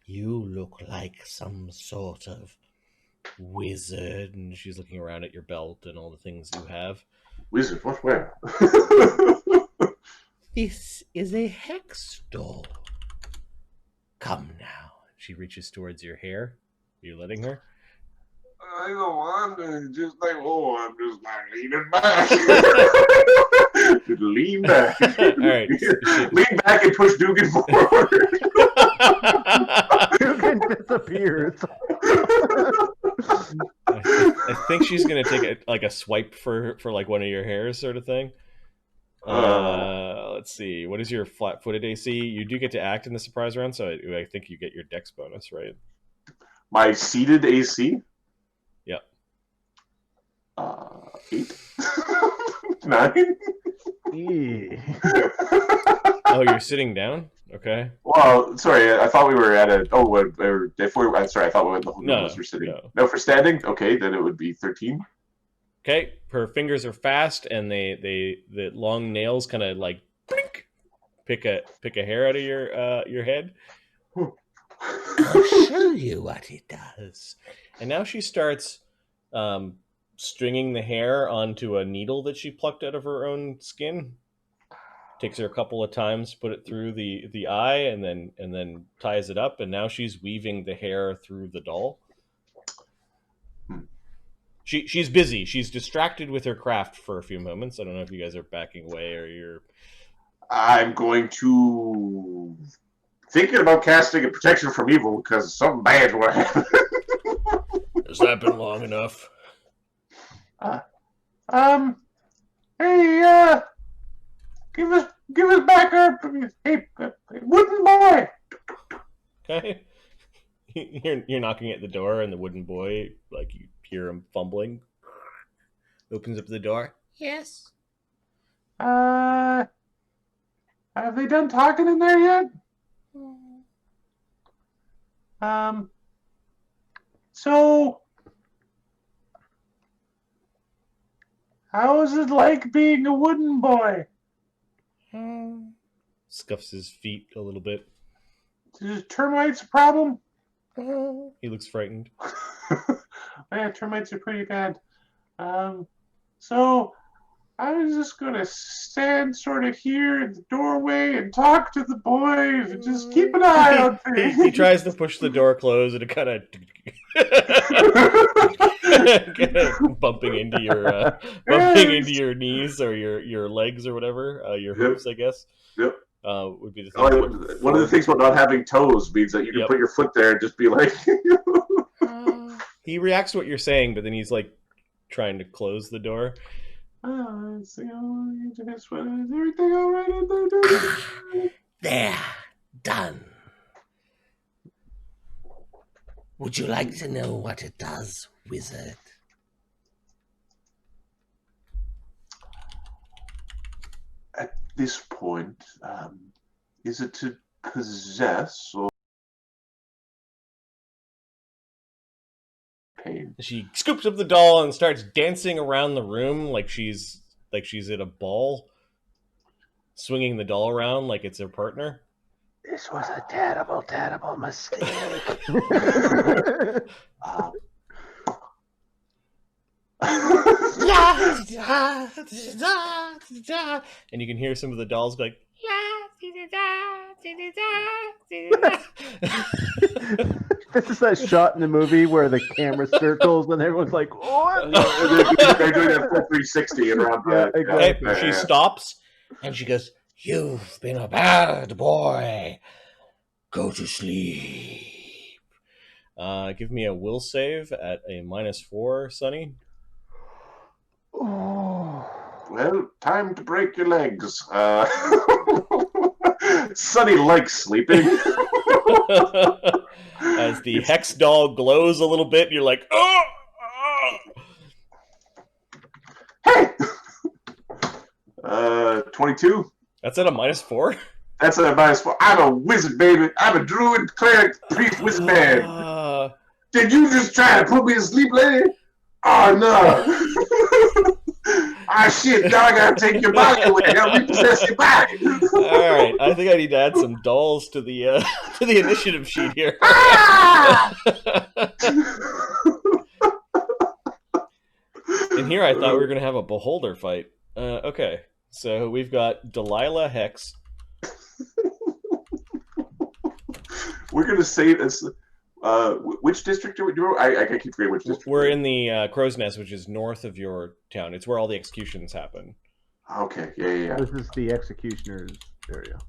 Speaker 4: You look like some sort of wizard.
Speaker 1: and she's looking around at your belt and all the things you have.
Speaker 2: Wizard? What? Where?
Speaker 4: This is a hex doll. Come now.
Speaker 1: She reaches towards your hair. Are you letting her?
Speaker 2: I don't want to. Just like, I'm just like leaning back. Just lean back.
Speaker 1: All right.
Speaker 2: Lean back and push Dugan forward.
Speaker 3: Dugan disappears.
Speaker 1: I think she's gonna take a swipe for like one of your hairs, sort of thing. Let's see. What is your flat-footed AC? You do get to act in the surprise round, so I think you get your dex bonus, right?
Speaker 2: My seated AC?
Speaker 1: Yep.
Speaker 2: 8? 9?
Speaker 1: Oh, you're sitting down? Okay.
Speaker 2: Well, sorry, I thought we were at a... Oh, I'm sorry, I thought the whole group were sitting. No, for standing? Okay, then it would be 13.
Speaker 1: Okay, her fingers are fast, and the long nails kind of like blink, pick a hair out of your head.
Speaker 4: I'll show you what it does.
Speaker 1: And now she starts stringing the hair onto a needle that she plucked out of her own skin. Takes her a couple of times to put it through the eye, and then ties it up. And now she's weaving the hair through the doll. She's busy. She's distracted with her craft for a few moments. I don't know if you guys are backing away or you're...
Speaker 2: I'm going to... Thinking about casting a protection from evil because something bad will happen.
Speaker 1: Has that been long enough?
Speaker 2: Hey, give us back our... Hey, wooden boy!
Speaker 1: Okay. You're knocking at the door, and the wooden boy, like, you hear him fumbling. Opens up the door.
Speaker 4: Yes.
Speaker 2: Have they done talking in there yet? So, how is it like being a wooden boy?
Speaker 1: Scuffs his feet a little bit.
Speaker 2: Is termites a problem?
Speaker 1: He looks frightened.
Speaker 2: Yeah, termites are pretty bad. So I was just gonna stand sort of here in the doorway and talk to the boys and just keep an eye on things.
Speaker 1: He tries to push the door closed and it kind of bumping into your knees or your legs or whatever, your hooves, I guess.
Speaker 2: Yep.
Speaker 1: Would be the thing.
Speaker 2: One of the things about not having toes means that you can put your foot there and just be like.
Speaker 1: He reacts to what you're saying, but then he's like trying to close the door.
Speaker 2: Is everything all right in there?
Speaker 4: There. Done. Would you like to know what it does, wizard?
Speaker 2: At this point, is it to possess or pain?
Speaker 1: She scoops up the doll and starts dancing around the room like she's at a ball, swinging the doll around like it's her partner.
Speaker 3: This was a terrible, terrible mistake.
Speaker 1: And you can hear some of the dolls go like,
Speaker 3: this is that shot in the movie where the camera circles and everyone's like, what?
Speaker 2: They're doing that full 360 around the...
Speaker 3: exactly.
Speaker 1: Okay, she stops.
Speaker 4: And she goes, "You've been a bad boy. Go to sleep."
Speaker 1: Give me a will save at a -4, Sonny.
Speaker 3: Oh.
Speaker 2: Well, time to break your legs. Sonny likes sleeping.
Speaker 1: As the hex doll glows a little bit, you're like, oh!
Speaker 2: Hey! 22.
Speaker 1: That's at a -4?
Speaker 2: That's a -4. I'm a wizard, baby. I'm a druid, cleric, priest, wizard man. Did you just try to put me to sleep, lady? Oh, no. Ah, shit, now I gotta take your body away. I gotta repossess your body.
Speaker 1: Alright, I think I need to add some dolls to the initiative sheet here. In here, I thought we were going to have a beholder fight. Okay, so we've got Delilah Hex.
Speaker 2: We're going to say this. Which district do we do? I keep forgetting which district.
Speaker 1: We're in the Crow's Nest, which is north of your town. It's where all the executions happen.
Speaker 2: Okay, yeah.
Speaker 3: This is the executioner's area.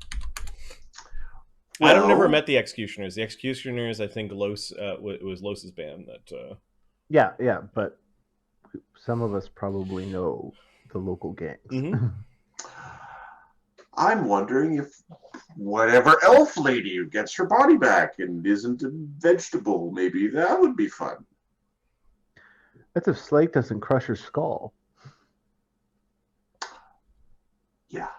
Speaker 1: Adam never met the executioners. The executioners, I think, it was Los's band that.
Speaker 3: Yeah, but some of us probably know the local gangs.
Speaker 1: Mm-hmm.
Speaker 2: I'm wondering if whatever elf lady gets her body back and isn't a vegetable, maybe that would be fun.
Speaker 3: That's if Slate doesn't crush her skull.
Speaker 2: Yeah.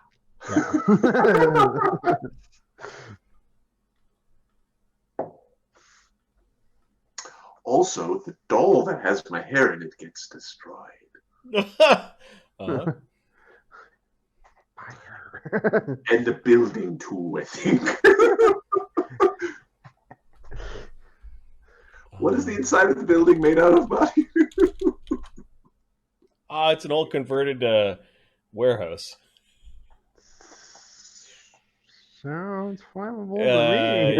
Speaker 2: Also, the doll that has my hair in it gets destroyed. And the building too, I think. What is the inside of the building made out of, buddy?
Speaker 1: It's an old converted warehouse.
Speaker 3: sounds flammable to me.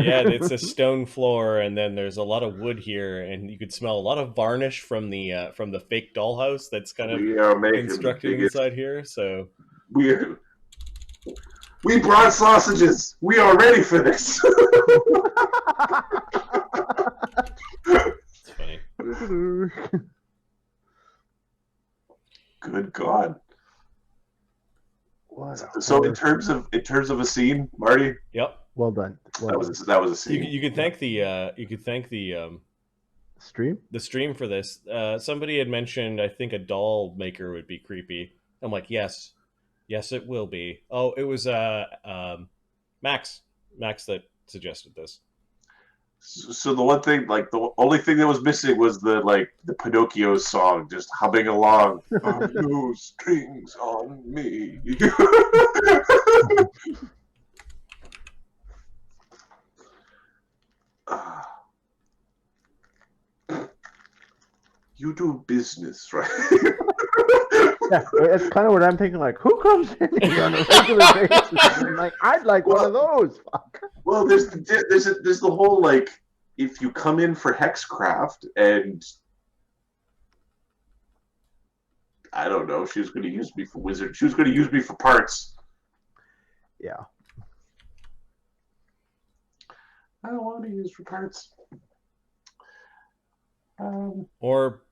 Speaker 1: Yeah, it's a stone floor, and then there's a lot of wood here, and you could smell a lot of varnish from the fake dollhouse that's kind of
Speaker 2: We are making
Speaker 1: constructed
Speaker 2: biggest.
Speaker 1: inside here. So
Speaker 2: We brought sausages. We are ready for this.
Speaker 1: it's funny.
Speaker 2: Good God.
Speaker 3: What a
Speaker 2: So in
Speaker 3: horror.
Speaker 2: terms of a scene, Marty,
Speaker 1: Yep.
Speaker 3: Well done. Well done.
Speaker 2: that was a scene.
Speaker 1: You could thank the
Speaker 3: Stream?
Speaker 1: the stream for this. Somebody had mentioned, I think a doll maker would be creepy. I'm like, yes, it will be. Oh, it was Max that suggested this.
Speaker 2: So the one thing, like the only thing that was missing was the Pinocchio song, just humming along. No strings on me. You do business, right?
Speaker 3: Yeah, it's kind of what I'm thinking. Like, who comes in here on a regular basis? And I'm like, I'd like one of those. Fuck.
Speaker 2: Well, there's the whole if you come in for hexcraft and I don't know, she was going to use me for wizard. She was going to use me for parts.
Speaker 3: Yeah.
Speaker 2: I don't want to be used for parts.
Speaker 1: Or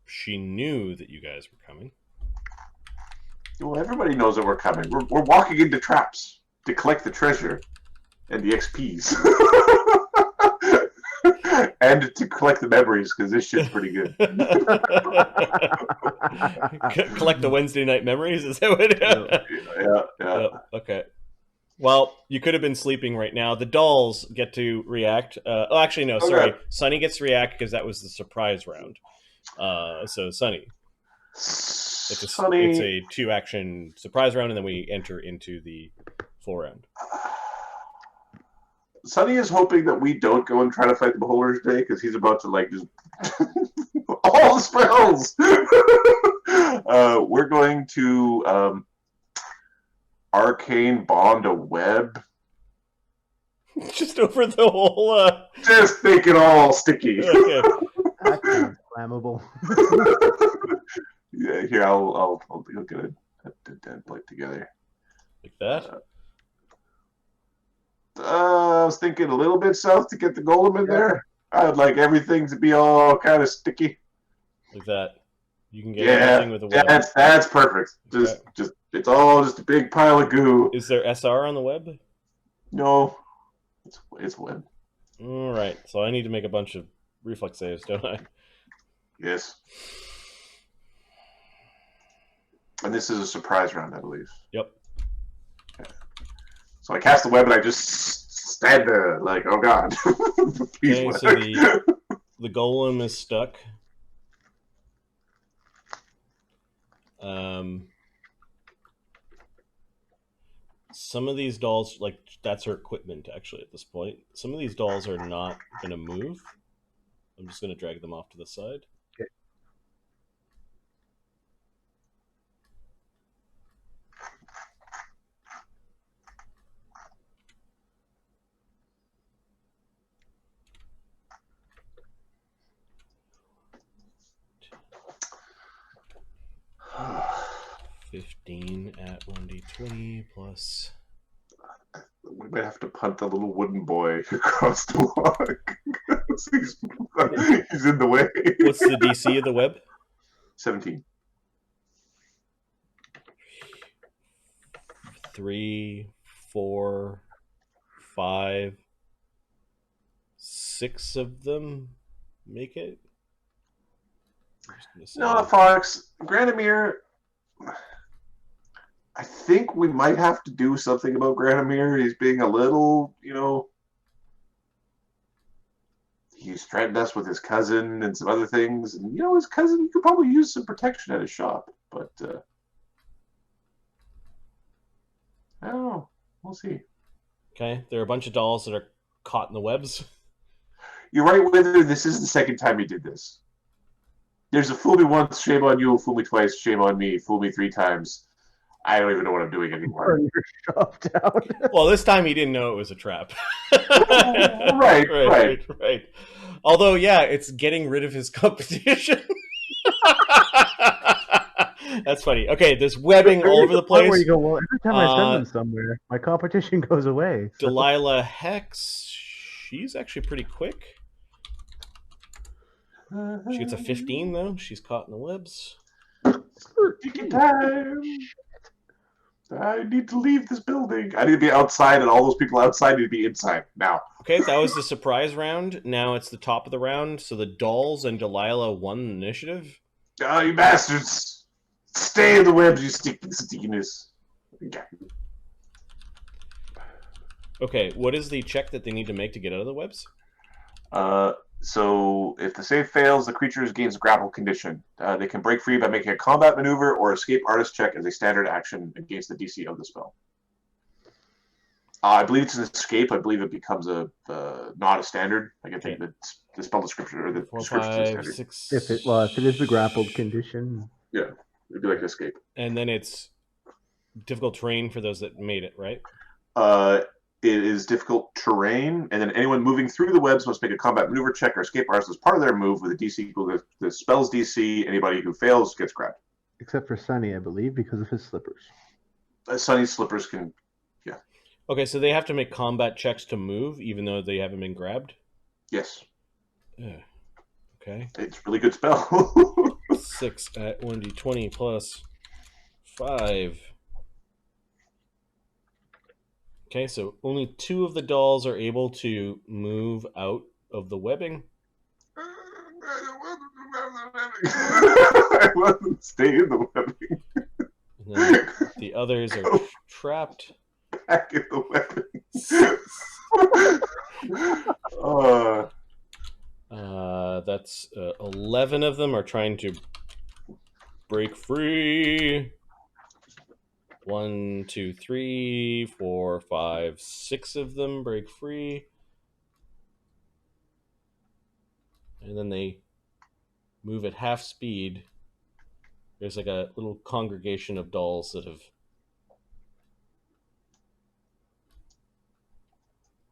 Speaker 1: she knew that you guys were coming.
Speaker 2: Well, everybody knows that we're coming. We're walking into traps to collect the treasure and the XPs. And to collect the memories, because this shit's pretty good.
Speaker 1: Collect the Wednesday night memories? Is that what?
Speaker 2: Yeah.
Speaker 1: Okay. Well, you could have been sleeping right now. The dolls get to react. Actually, no, sorry. Sunny gets to react because that was the surprise round. So, Sunny. It's a 2-action surprise round, and then we enter into the full round.
Speaker 2: Sunny is hoping that we don't go and try to fight the beholders today because he's about to just all the spells. We're going to arcane bond a web.
Speaker 1: Just over the whole.
Speaker 2: Just make it all sticky.
Speaker 1: Okay.
Speaker 3: That sounds flammable.
Speaker 2: Yeah, here I'll get a template together
Speaker 1: Like that.
Speaker 2: I was thinking a little bit south to get the golem in there. I'd like everything to be all kind of sticky.
Speaker 1: Like that. You can get everything with a web.
Speaker 2: That's perfect. Just it's all just a big pile of goo.
Speaker 1: Is there SR on the web?
Speaker 2: No, it's web.
Speaker 1: All right. So I need to make a bunch of reflex saves, don't I?
Speaker 2: Yes. And this is a surprise round, I believe.
Speaker 1: Yep.
Speaker 2: So I cast the web and I just stand there like, oh god.
Speaker 1: Okay, so the golem is stuck. Some of these dolls, that's her equipment actually at this point. Some of these dolls are not going to move. I'm just going to drag them off to the side.
Speaker 3: Okay.
Speaker 1: $15 at 1d20 plus.
Speaker 2: We might have to punt the little wooden boy across the walk. He's in the way.
Speaker 1: What's the DC of the web?
Speaker 2: 17.
Speaker 1: 3, 4, 5, 6 of them make it.
Speaker 2: No, Fox. Granomir. I think we might have to do something about Granomir. He's being a little, he's threatened us with his cousin and some other things. And, his cousin could probably use some protection at his shop. But, I don't know. We'll see.
Speaker 1: Okay, there are a bunch of dolls that are caught in the webs.
Speaker 2: You're right, Wither. This is the second time you did this. There's a fool me once, shame on you. Fool me twice, shame on me. Fool me 3 times. I don't even know what I'm doing anymore.
Speaker 3: Burn your shop down.
Speaker 1: Well, this time he didn't know it was a trap.
Speaker 2: Right.
Speaker 1: Although, yeah, it's getting rid of his competition. That's funny. Okay, there's webbing all over the place.
Speaker 3: Where you go, well, every time I send them somewhere, my competition goes away. So.
Speaker 1: Delilah Hex, she's actually pretty quick. She gets a 15, though. She's caught in the webs.
Speaker 2: Ticket time. I need to leave this building. I need to be outside, and all those people outside need to be inside now.
Speaker 1: Okay, that was the surprise round. Now it's the top of the round, so the dolls and Delilah won the initiative.
Speaker 2: Oh, you bastards! Stay in the webs, you stickiness.
Speaker 1: Okay, what is the check that they need to make to get out of the webs?
Speaker 2: So if the save fails, the creature gains a grapple condition. They can break free by making a combat maneuver or escape artist check as a standard action against the DC of the spell. I believe it's an escape. I believe it becomes not a standard. Like I think the spell description or the
Speaker 1: 4,
Speaker 2: description
Speaker 1: 5,
Speaker 2: is standard.
Speaker 1: 6.
Speaker 3: If it is the grappled condition.
Speaker 2: Yeah, it'd be like an escape.
Speaker 1: And then it's difficult terrain for those that made it, right?
Speaker 2: It is difficult terrain, and then anyone moving through the webs must make a combat maneuver check or escape artist as part of their move with a DC equal to the spell's DC. Anybody who fails gets grabbed.
Speaker 3: Except for Sunny, I believe, because of his slippers.
Speaker 2: Sunny's slippers can, yeah.
Speaker 1: Okay, so they have to make combat checks to move, even though they haven't been grabbed?
Speaker 2: Yes.
Speaker 1: Yeah. Okay.
Speaker 2: It's a really good spell.
Speaker 1: 6 at 1d20 plus 5. Okay, so only 2 of the dolls are able to move out of the webbing.
Speaker 2: I wasn't stay in the webbing.
Speaker 1: And then the others are trapped.
Speaker 2: Back in the webbing.
Speaker 1: That's 11 of them are trying to break free. 1, 2, 3, 4, 5, 6 of them break free. And then they move at half speed. There's like a little congregation of dolls that have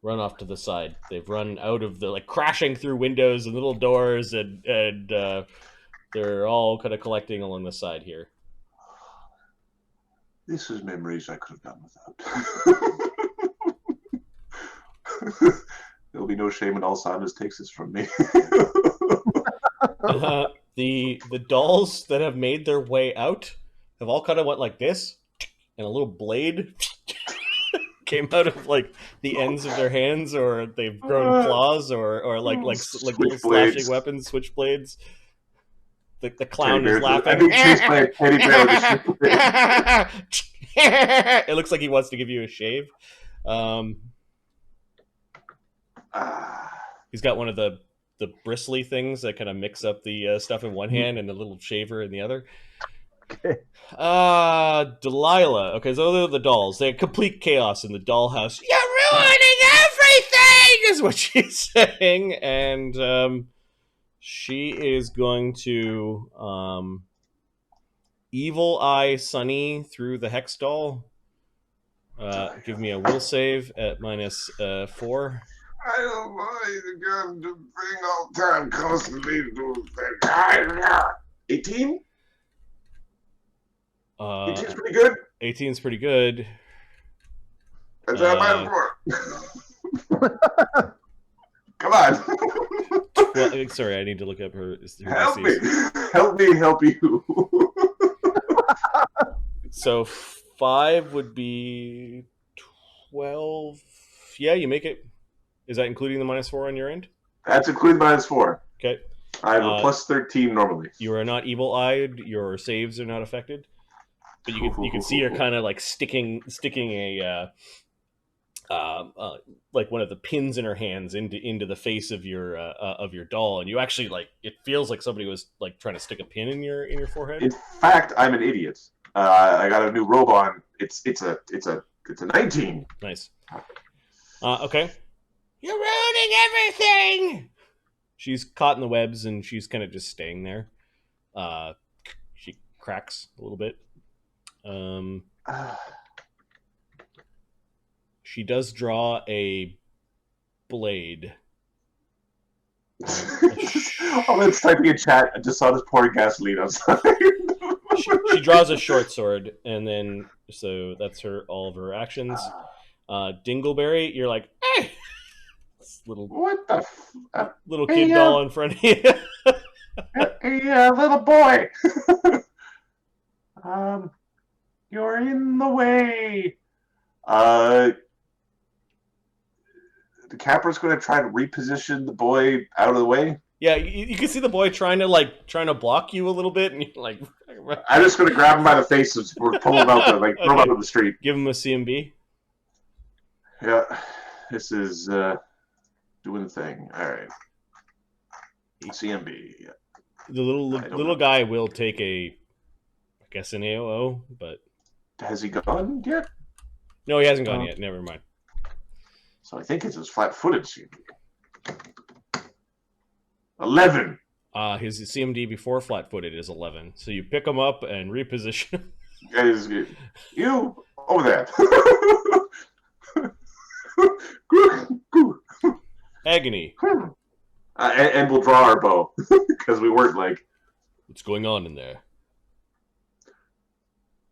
Speaker 1: run off to the side. They've run out of the, like, crashing through windows and little doors, and they're all kind of collecting along the side here.
Speaker 2: This is memories I could have done without. There'll be no shame when Alzheimer's takes this from me.
Speaker 1: The dolls that have made their way out have all kind of went like this, and a little blade came out of like the ends of their hands, or they've grown claws, or like little slashing weapons, switchblades. The clown is laughing. It looks like he wants to give you a shave. He's got one of the bristly things that kind of mix up the stuff in one hand and the little shaver in the other.
Speaker 3: Okay.
Speaker 1: Delilah. Okay, so those are the dolls. They're complete chaos in the dollhouse. You're ruining everything, is what she's saying. And she is going to evil eye Sunny through the hex doll. Give me a will save at -4.
Speaker 2: I don't mind the gun to bring all time constantly to the 18? 18's pretty good.
Speaker 1: 18's pretty good.
Speaker 2: That's how I Come on.
Speaker 1: Well, sorry, I need to look up her.
Speaker 2: Help me. Help me help you.
Speaker 1: So 5 would be 12. Yeah, you make it. Is that including the -4 on your end?
Speaker 2: That's including -4.
Speaker 1: Okay.
Speaker 2: I have a +13 normally.
Speaker 1: You are not evil-eyed. Your saves are not affected. But you can see you're kind of like sticking a like one of the pins in her hands into the face of your doll, and you actually, like, it feels like somebody was like trying to stick a pin in your forehead.
Speaker 2: In fact, I'm an idiot. I got a new robe on. It's a 19.
Speaker 1: Nice. Okay. You're ruining everything! She's caught in the webs, and she's kind of just staying there. She cracks a little bit. She does draw a blade.
Speaker 2: Let's typing in chat. I just saw this pouring gasoline outside.
Speaker 1: She draws a short sword, and then so that's all of her actions. Dingleberry, you're like, hey, this little
Speaker 2: What the
Speaker 1: little kid doll in front of you.
Speaker 2: Hey, little boy. You're in the way. The Capra's going to try to reposition the boy out of the way.
Speaker 1: Yeah, you can see the boy trying to block you a little bit, and you're like,
Speaker 2: I'm just going to grab him by the face and pull him out there, like throw him out of the street.
Speaker 1: Give him a CMB.
Speaker 2: Yeah, this is doing the thing. All right, CMB. Yeah.
Speaker 1: The little guy will take I guess an AOO, but
Speaker 2: has he gone yet?
Speaker 1: No, he hasn't gone yet. Never mind.
Speaker 2: So I think it's his flat-footed CMD. 11.
Speaker 1: His CMD before flat-footed is 11. So you pick him up and reposition him.
Speaker 2: Guys, you over there.
Speaker 1: Agony.
Speaker 2: And we'll draw our bow because we weren't like.
Speaker 1: What's going on in there?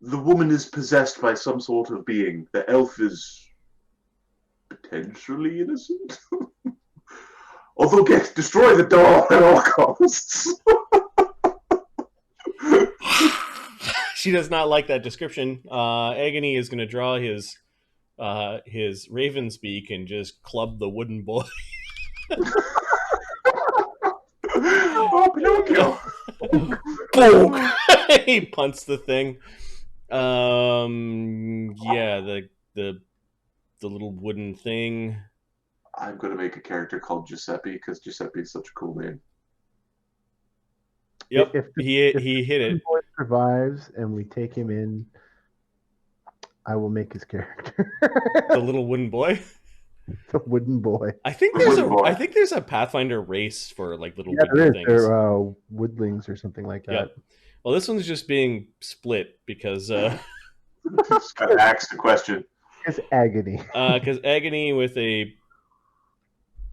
Speaker 2: The woman is possessed by some sort of being. The elf is potentially innocent. Although, destroy the doll at all costs.
Speaker 1: She does not like that description. Agony is going to draw his raven's beak and just club the wooden boy.
Speaker 2: Oh, Pinocchio!
Speaker 1: Boom! He punts the thing. Yeah, the little wooden thing.
Speaker 2: I'm going to make a character called Giuseppe because Giuseppe is such a cool name.
Speaker 1: Yep,
Speaker 3: If
Speaker 1: he hit it.
Speaker 3: Boy survives and we take him in, I will make his character.
Speaker 1: The little wooden boy.
Speaker 3: The wooden boy.
Speaker 1: I think there's a Pathfinder race for like little wooden things.
Speaker 3: They're woodlings or something like that.
Speaker 1: Yep. Well, this one's just being split because
Speaker 2: Just got to ask the question.
Speaker 3: It's agony.
Speaker 1: Because agony with a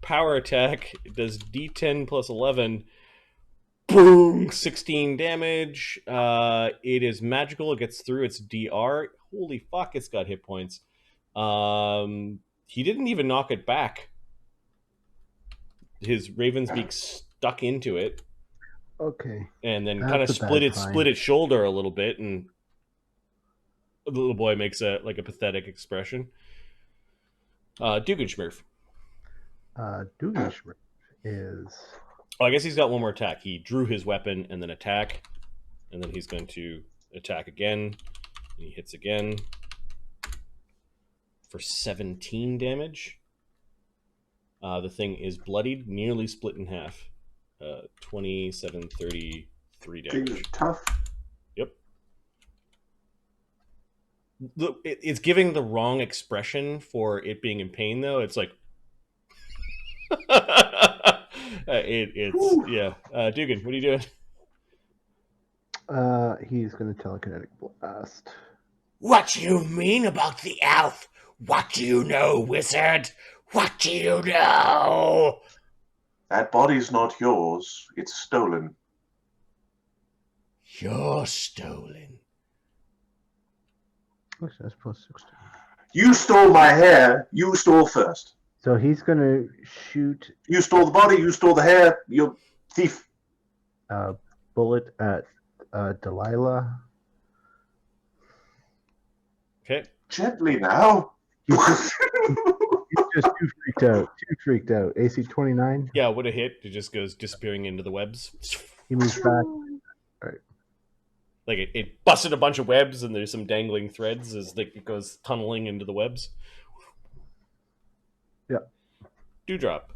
Speaker 1: power attack does D10 plus 11. Boom! 16 damage. It is magical. It gets through its DR. Holy fuck! It's got hit points. He didn't even knock it back. His Raven's beak stuck into it.
Speaker 3: Okay.
Speaker 1: And then kind of split its shoulder a little bit, and the little boy makes a pathetic expression. Dugganschmirph.
Speaker 3: Dugganschmirph is.
Speaker 1: Oh, I guess he's got one more attack. He drew his weapon and then attack, and then he's going to attack again. And he hits again for 17 damage. The thing is bloodied, nearly split in half. 27, 33 damage.
Speaker 2: Things are tough.
Speaker 1: Yep. It's giving the wrong expression for it being in pain, though. It's like... yeah. Dugan, what are you doing?
Speaker 3: He's going to telekinetic blast.
Speaker 4: What do you mean about the elf? What do you know, wizard? What do you know?
Speaker 2: That body's not yours. It's stolen.
Speaker 4: You're stolen.
Speaker 3: What's that? Plus 16.
Speaker 2: You stole my hair. You stole first.
Speaker 3: So he's going to shoot.
Speaker 2: You stole the body. You stole the hair. You thief.
Speaker 3: Bullet at Delilah.
Speaker 1: Okay.
Speaker 2: Gently now.
Speaker 3: He's just too freaked out. AC 29.
Speaker 1: Yeah, would have hit. It just goes disappearing into the webs.
Speaker 3: He moves back.
Speaker 1: Like it busted a bunch of webs, and there's some dangling threads as it goes tunneling into the webs.
Speaker 3: Yeah.
Speaker 1: Dewdrop.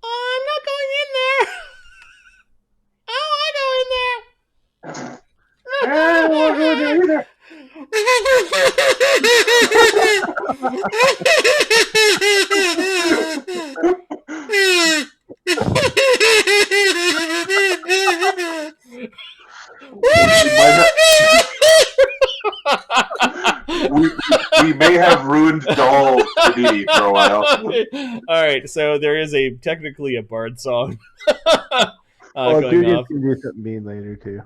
Speaker 1: I'm not going in there. I don't want to go in there.
Speaker 2: I don't want to go there either. he may have ruined dolls for Dee for a while.
Speaker 1: All right, so there is technically a bard song
Speaker 3: Oh,
Speaker 1: going
Speaker 3: Dugan's
Speaker 1: off.
Speaker 3: gonna do something mean later too.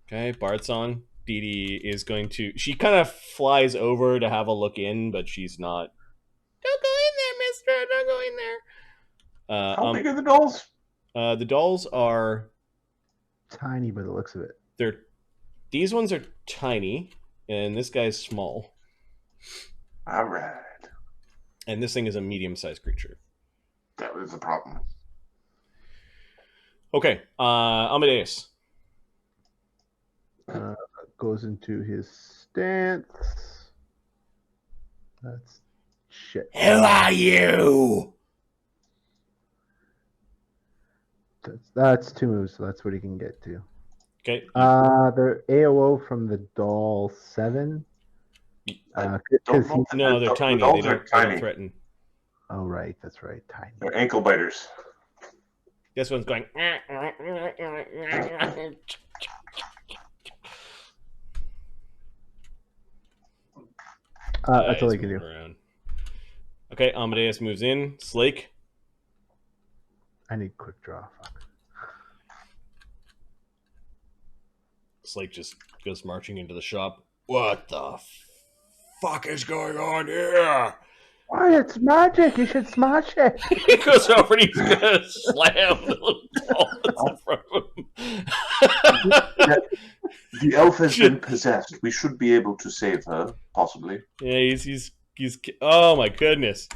Speaker 1: Okay, bard song. Dee Dee is going to. She kind of flies over to have a look in, but she's not. Don't go in there, Mister. Don't go in there.
Speaker 2: How big are the dolls?
Speaker 1: The dolls are.
Speaker 3: Tiny by the looks of it.
Speaker 1: These ones are tiny, and this guy's small.
Speaker 2: All right.
Speaker 1: And this thing is a medium-sized creature.
Speaker 2: That was the problem.
Speaker 1: Okay, Amadeus.
Speaker 3: Goes into his stance. That's shit.
Speaker 4: Who are you?
Speaker 3: That's 2 moves, so that's what he can get to.
Speaker 1: Okay.
Speaker 3: They're AOO from the doll 7.
Speaker 1: No, they're tiny.
Speaker 2: The dolls
Speaker 1: they
Speaker 2: are
Speaker 1: don't
Speaker 2: tiny.
Speaker 1: threaten.
Speaker 3: Oh, right, that's right, tiny.
Speaker 2: They're ankle biters.
Speaker 1: This one's going.
Speaker 3: That's all he can do.
Speaker 1: Around. Okay, Amadeus moves in. Slake.
Speaker 3: I need quick draw. Fuck.
Speaker 1: Slake just goes marching into the shop. What the fuck is going on here?
Speaker 3: Why, it's magic! You should smash it!
Speaker 1: He goes over and he's gonna slam the little doll that's in front of him.
Speaker 2: The elf has been possessed. We should be able to save her, possibly.
Speaker 1: Yeah, he's. Oh my goodness.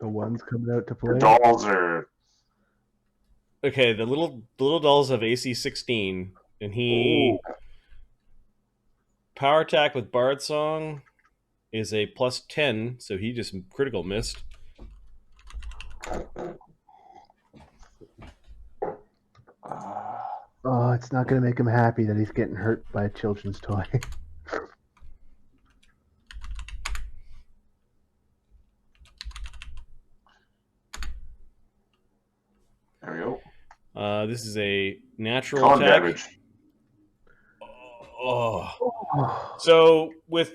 Speaker 3: The one's coming out to
Speaker 2: The
Speaker 3: play.
Speaker 2: dolls are.
Speaker 1: Okay, the little dolls have AC 16, and he power attack with Bard Song is a +10, so he just critical missed.
Speaker 3: Oh, it's not going to make him happy that he's getting hurt by a children's toy.
Speaker 2: There we go.
Speaker 1: This is a natural
Speaker 2: Con
Speaker 1: attack.
Speaker 2: damage.
Speaker 1: Oh. So with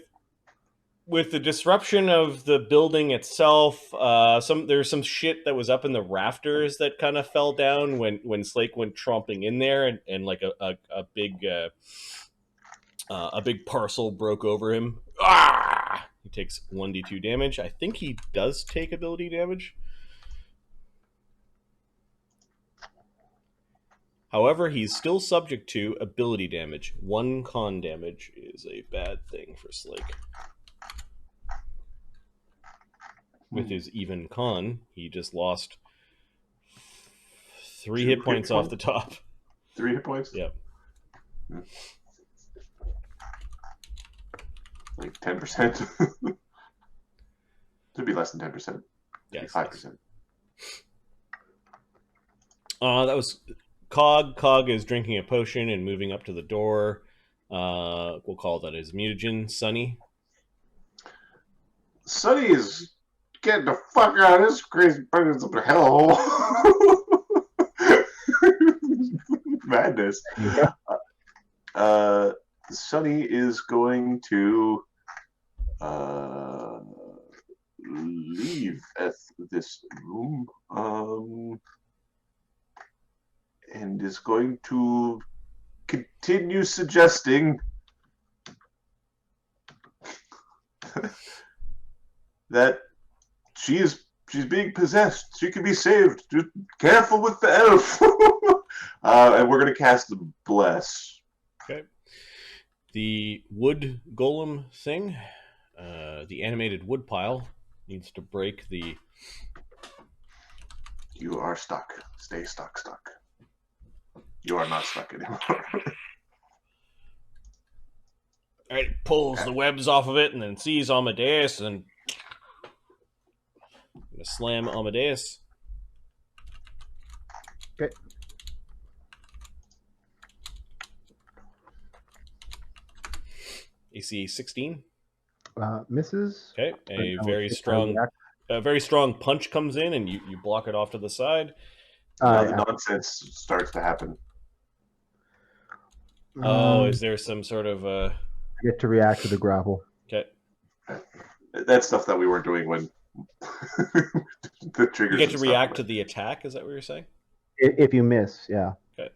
Speaker 1: the disruption of the building itself, there's some shit that was up in the rafters that kind of fell down when Slake went tromping in there, and like a big parcel broke over him. Ah! He takes 1d2 damage. I think he does take ability damage. However, he's still subject to ability damage. 1 con damage is a bad thing for Slake. With his even con, he just lost 3 hit points off the top.
Speaker 2: 3 hit points?
Speaker 1: Yep.
Speaker 2: Like 10%. Could be less than 10%.
Speaker 1: Yes.
Speaker 2: 5%.
Speaker 1: That was Cog. Cog is drinking a potion and moving up to the door. We'll call that his mutagen. Sunny.
Speaker 2: Sunny is getting the fuck out of this crazy pregnancy up the hellhole. Madness.
Speaker 3: Yeah.
Speaker 2: Sunny is going to leave this room and is going to continue suggesting that she's being possessed. She can be saved. Just careful with the elf. And we're going to cast the Bless.
Speaker 1: Okay. The wood golem thing, the animated wood pile, needs to break the...
Speaker 2: You are stuck. Stay stuck. You are not stuck anymore.
Speaker 1: Alright, pulls the webs off of it and then sees Amadeus and... I'm gonna slam Amadeus.
Speaker 3: Okay.
Speaker 1: AC 16.
Speaker 3: Misses.
Speaker 1: Okay, a very strong punch comes in and you block it off to the side.
Speaker 2: Now the nonsense starts to happen.
Speaker 1: Is there some sort of
Speaker 3: get to react to the grapple.
Speaker 1: Okay.
Speaker 2: That's stuff that we weren't doing when the triggers.
Speaker 1: You get to
Speaker 2: and stuff
Speaker 1: react
Speaker 2: were-
Speaker 1: to the attack. Is that what you're saying?
Speaker 3: If you miss, yeah.
Speaker 1: Okay.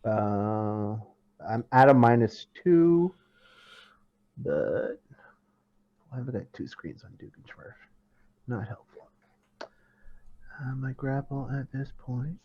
Speaker 3: I'm at a -2, but why have I got 2 screens on Dugganschmirph? Not helpful. My grapple at this point